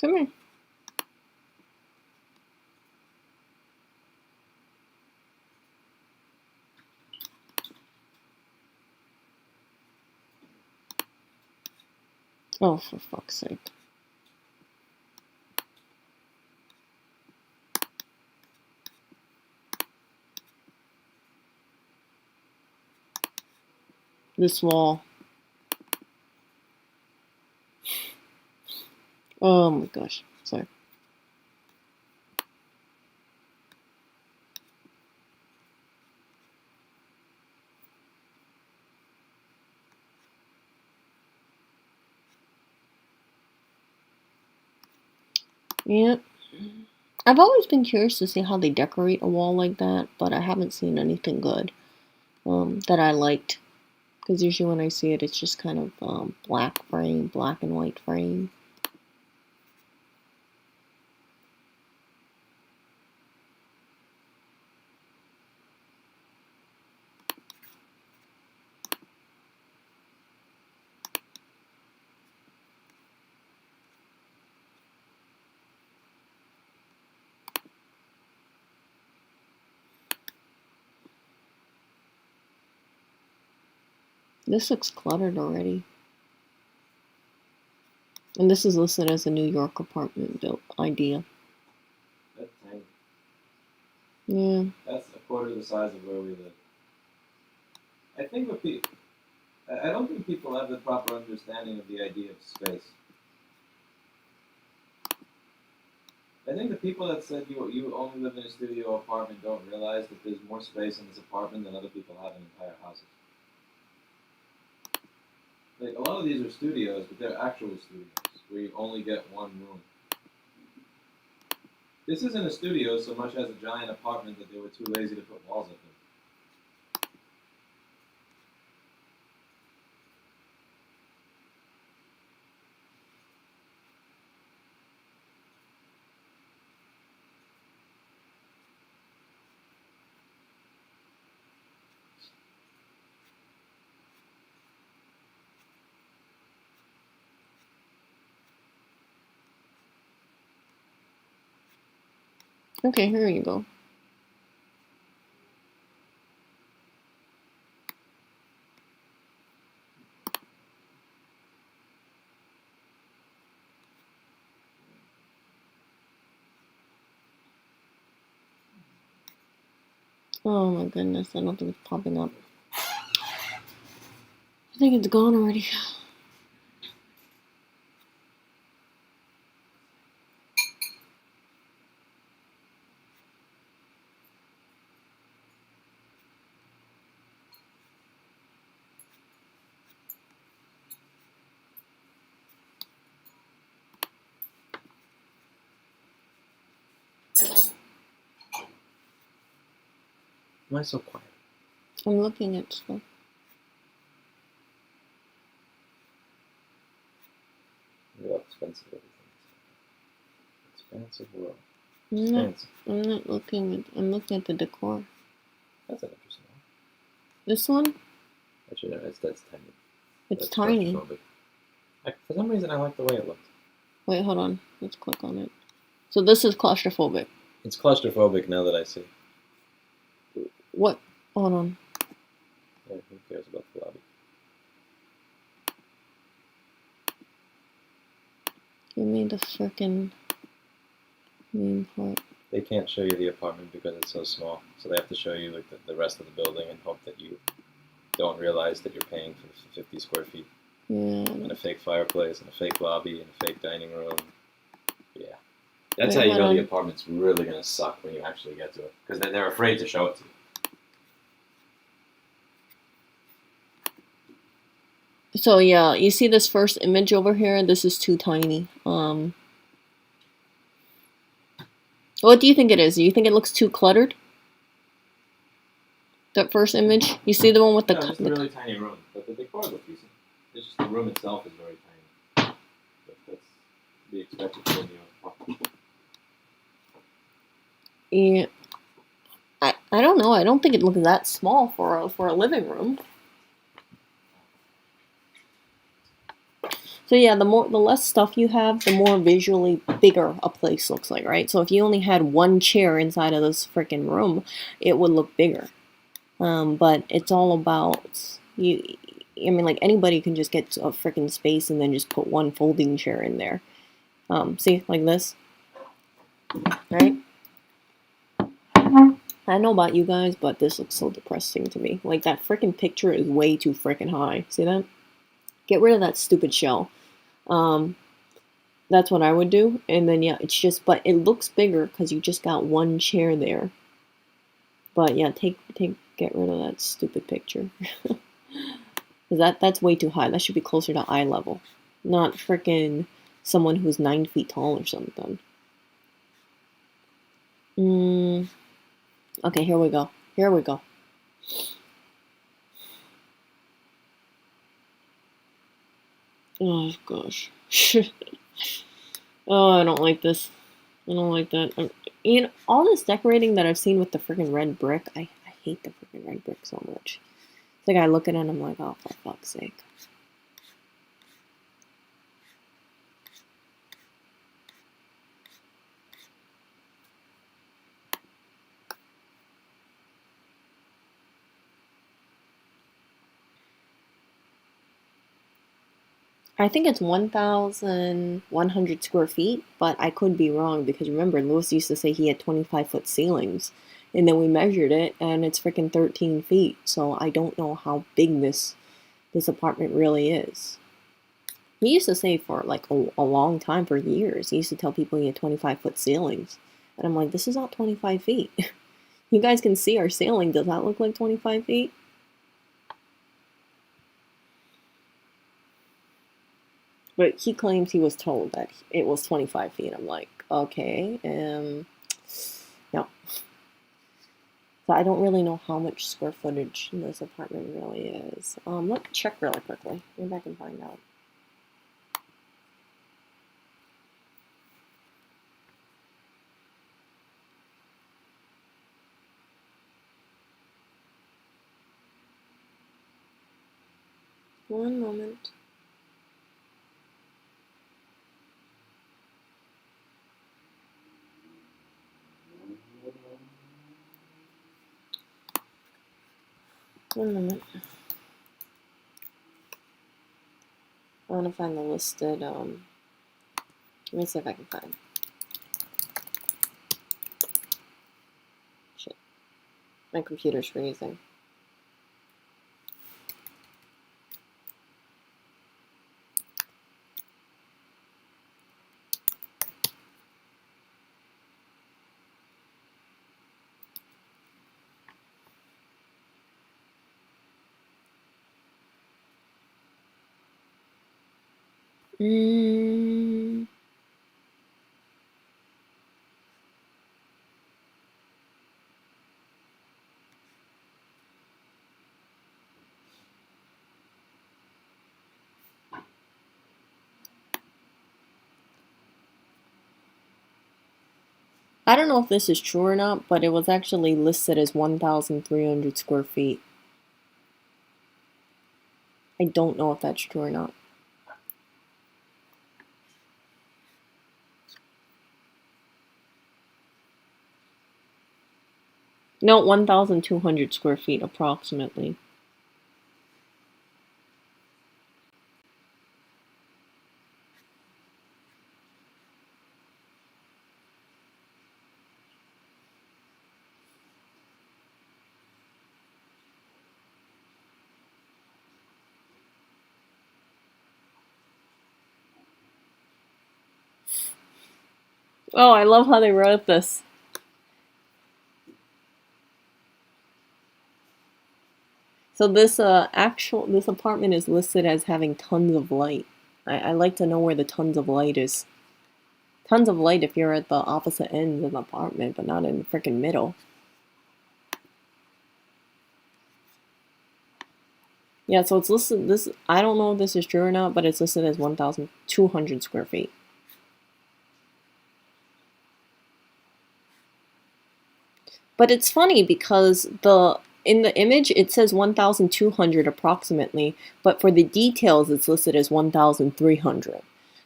Come here. Oh, for fuck's sake. This wall. Oh my gosh. Sorry. Yeah. I've always been curious to see how they decorate a wall like that, but I haven't seen anything good that I liked. Because usually when I see it, it's just kind of black frame, black and white frame. This looks cluttered already. And this is listed as a New York apartment built idea. That's tiny. Yeah. That's a quarter the size of where we live. I think I don't think people have the proper understanding of the idea of space. I think the people that said you only live in a studio apartment don't realize that there's more space in this apartment than other people have in entire houses. Like, a lot of these are studios, but they're actual studios where you only get one room. This isn't a studio so much as a giant apartment that they were too lazy to put walls up in. Okay, here you go. Oh my goodness, I don't think it's popping up. I think it's gone already. Why so quiet? I'm looking at stuff. Look how expensive everything is. Expansive world. I'm not looking at. I'm looking at the decor. That's an interesting one. This one? Actually, no, that's tiny. It's tiny. For some reason, I like the way it looks. Wait, hold on. Let's click on it. So this is claustrophobic. It's claustrophobic now that I see. What? Hold on. Yeah, who cares about the lobby? Give me the frickin' main part. They can't show you the apartment because it's so small, so they have to show you like the rest of the building and hope that you don't realize that you're paying for 50 square feet. Yeah. And a fake fireplace and a fake lobby and a fake dining room. Yeah. That's Wait, how you hold know on. the apartment's really going to suck when you actually get to it. Because they're afraid to show it to you. So yeah, you see this first image over here? This is too tiny. What do you think it is? Do you think it looks too cluttered? That first image? You see the one with the... No, just a really tiny room. But the decor looks decent. It's just the room itself is very tiny. But that's to be expected from the apartment. Yeah. I don't know. I don't think it looks that small for a living room. So yeah, the less stuff you have, the more visually bigger a place looks like, right? So if you only had one chair inside of this freaking room, it would look bigger. But it's all about you. I mean, like, anybody can just get a freaking space and then just put one folding chair in there. See, like this, right? I don't know about you guys, but this looks so depressing to me. Like, that freaking picture is way too freaking high. See that? Get rid of that stupid shell. That's what I would do. And then, yeah, it's just, but it looks bigger because you just got one chair there. But yeah, get rid of that stupid picture. Because that's way too high. That should be closer to eye level. Not freaking someone who's 9 feet tall or something. Okay, here we go. Here we go. Oh, gosh. Oh, I don't like this. I don't like that. You know, all this decorating that I've seen with the freaking red brick, I hate the freaking red brick so much. It's like I look at it and I'm like, oh, for fuck's sake. I think it's 1,100 square feet, but I could be wrong because remember, Lewis used to say he had 25-foot ceilings. And then we measured it and it's freaking 13 feet. So I don't know how big this apartment really is. He used to say for like a long time, for years, he used to tell people he had 25-foot ceilings. And I'm like, this is not 25 feet. You guys can see our ceiling. Does that look like 25 feet? But he claims he was told that it was 25 feet. I'm like, okay, no. So I don't really know how much square footage this apartment really is. Let's check really quickly. Maybe I can find out. One moment. One moment. I want to find the listed, let me see if I can find. Shit. My computer's freezing. I don't know if this is true or not, but it was actually listed as 1,300 square feet. I don't know if that's true or not. No, 1,200 square feet approximately. Oh, I love how they wrote this. So this this apartment is listed as having tons of light. I like to know where the tons of light is. Tons of light if you're at the opposite ends of the apartment, but not in the freaking middle. Yeah, so it's listed, this, I don't know if this is true or not, but it's listed as 1,200 square feet. But it's funny because in the image it says 1,200 approximately, but for the details it's listed as 1,300.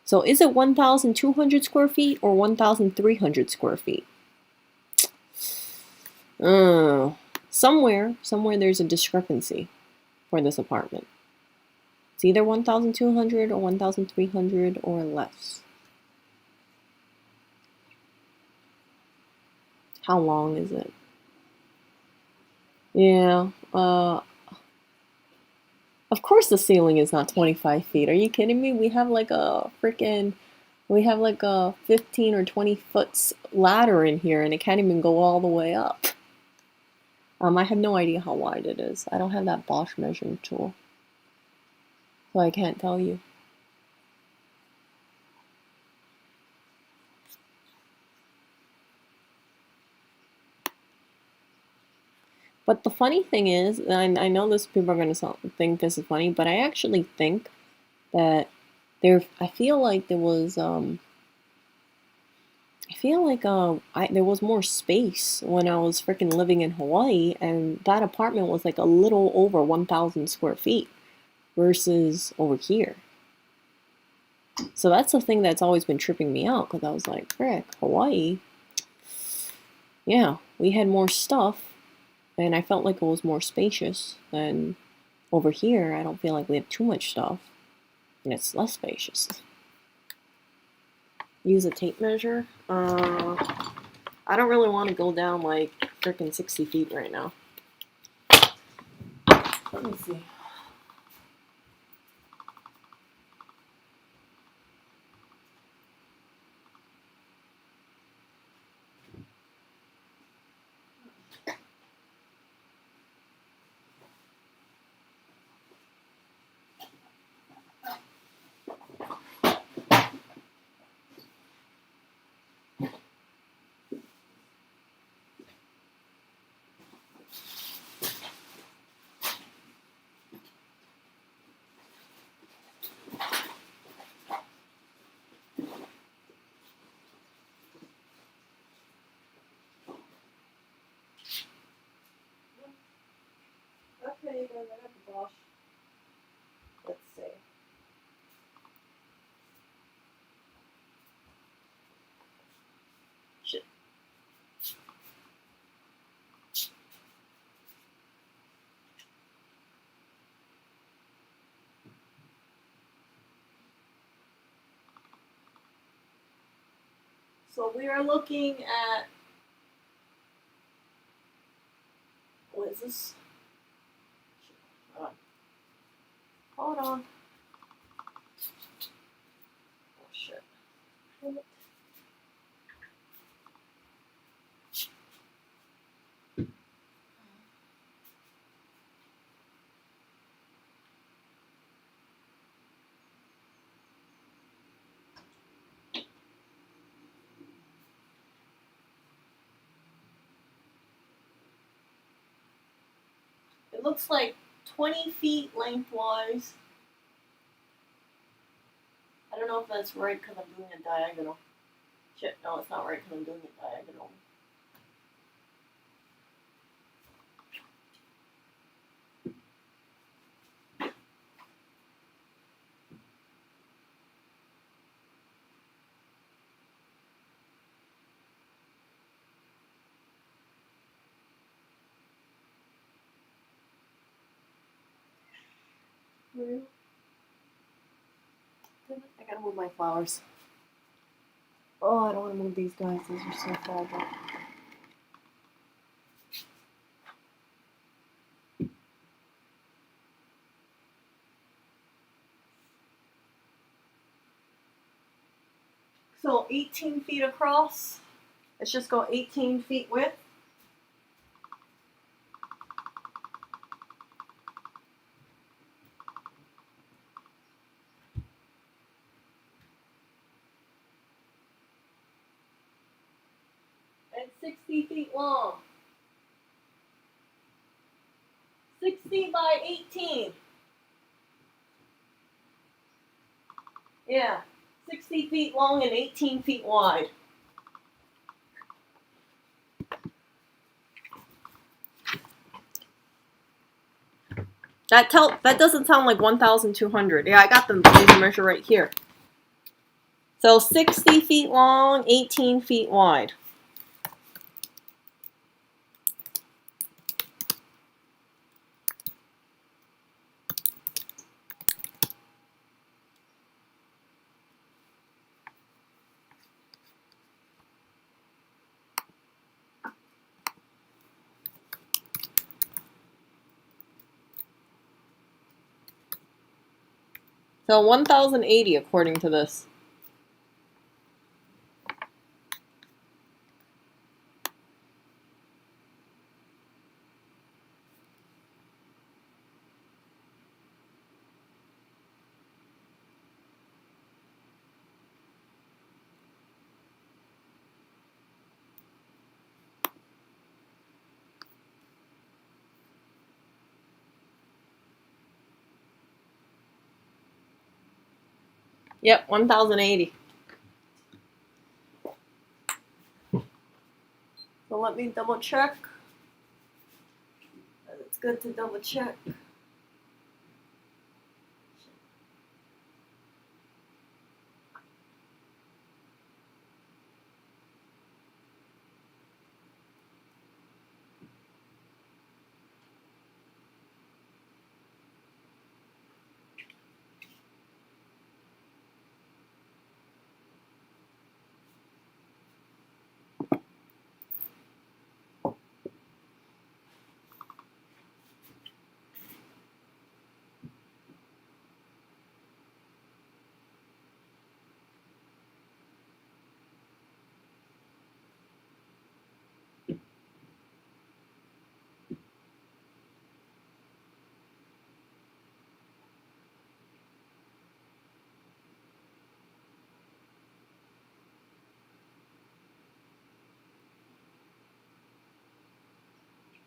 So is it 1,200 square feet or 1,300 square feet? Somewhere there's a discrepancy for this apartment. It's either 1,200 or 1,300 or less. How long is it? Yeah, of course the ceiling is not 25 feet. Are you kidding me? We have like a 15 or 20 foot ladder in here and it can't even go all the way up. I have no idea how wide it is. I don't have that Bosch measuring tool, so I can't tell you. But the funny thing is, and I know this people are going to think this is funny, but I actually think that I feel like there was there was more space when I was freaking living in Hawaii, and that apartment was like a little over 1,000 square feet versus over here. So that's the thing that's always been tripping me out, because I was like, frick, Hawaii, yeah, we had more stuff, and I felt like it was more spacious than over here. I don't feel like we have too much stuff, and it's less spacious. Use a tape measure. I don't really want to go down like freaking 60 feet right now. Let me see. Okay, guys, I got the Bosch. Let's see. Shit. So we are looking at, what is this? Hold on. Oh shit. It looks like 20 feet lengthwise. I don't know if that's right because I'm doing a diagonal. Shit, no, it's not right because I'm doing a diagonal. I gotta move my flowers. Oh, I don't want to move these guys. These are so fragile. So 18 feet across. Let's just go 18 feet width. And 60 feet long. 60 by 18. Yeah, 60 feet long and 18 feet wide. That doesn't sound like 1,200. Yeah, I got the laser measure right here. So 60 feet long, 18 feet wide. So 1,080 according to this. Yep, 1,080. So let me double check. It's good to double check.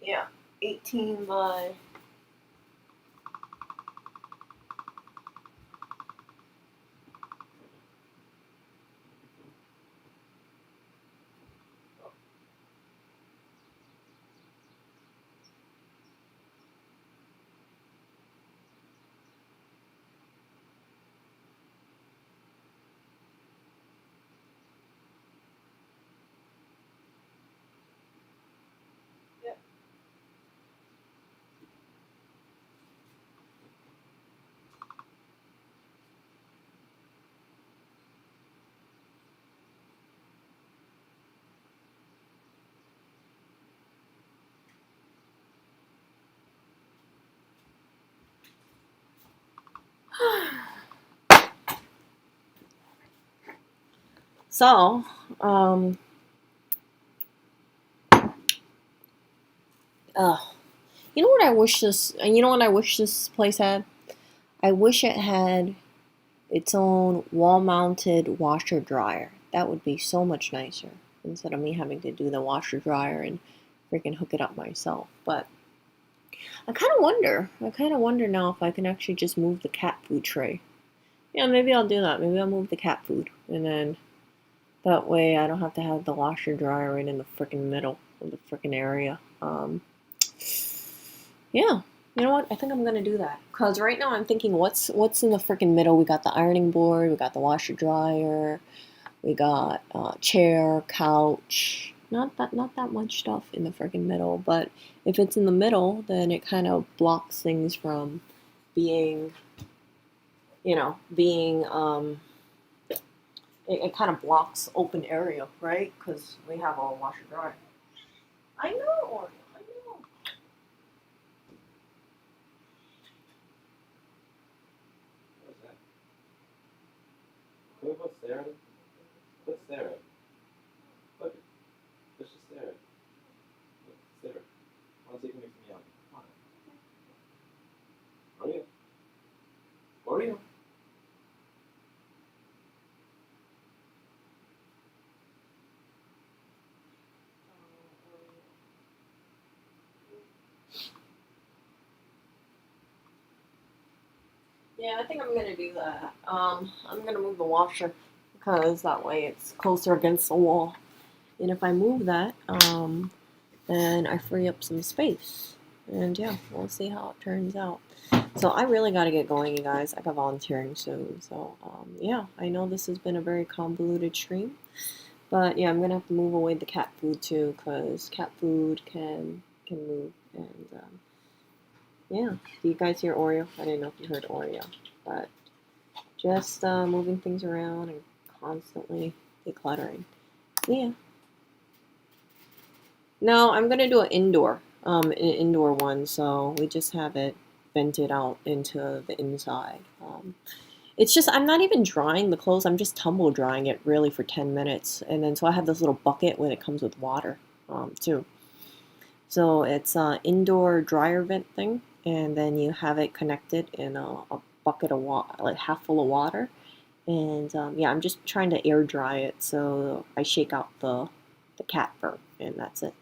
Yeah, 18 by. Yep. So, uh, you know what I wish this, you know what I wish this place had? I wish it had its own wall-mounted washer dryer. That would be so much nicer instead of me having to do the washer dryer and freaking hook it up myself. But I kind of wonder. I kind of wonder now if I can actually just move the cat food tray. Yeah, maybe I'll do that. Maybe I'll move the cat food, and then that way I don't have to have the washer dryer right in the freaking middle of the freaking area. Yeah. You know what? I think I'm gonna do that. Cause right now I'm thinking, what's in the freaking middle? We got the ironing board, we got the washer dryer, we got chair, couch. Not that much stuff in the freaking middle. But if it's in the middle, then it kind of blocks things from being, being it kind of blocks open area, right? Because we have a washer dryer. I know. I know. What is that? Can we both stare at it? Let's stare at it. Look, let's just stare at it. Look, stare at it. I want to see if it makes me yell. Come on. Oreo. Oreo. Yeah, I think I'm gonna do that. I'm gonna move the washer because that way it's closer against the wall. And if I move that, then I free up some space. And yeah, we'll see how it turns out. So I really got to get going, you guys. I got volunteering soon. So yeah, I know this has been a very convoluted stream, but yeah, I'm gonna have to move away the cat food too, cause cat food can move. And yeah, do you guys hear Oreo? I didn't know if you heard Oreo, but just moving things around and constantly decluttering. Yeah. No, I'm gonna do an indoor one. So we just have it vented out into the inside. It's just I'm not even drying the clothes. I'm just tumble drying it really for 10 minutes, and then so I have this little bucket when it comes with water, too. So it's an indoor dryer vent thing, and then you have it connected in a bucket of water, like half full of water. And yeah, I'm just trying to air dry it so I shake out the cat fur, and that's it.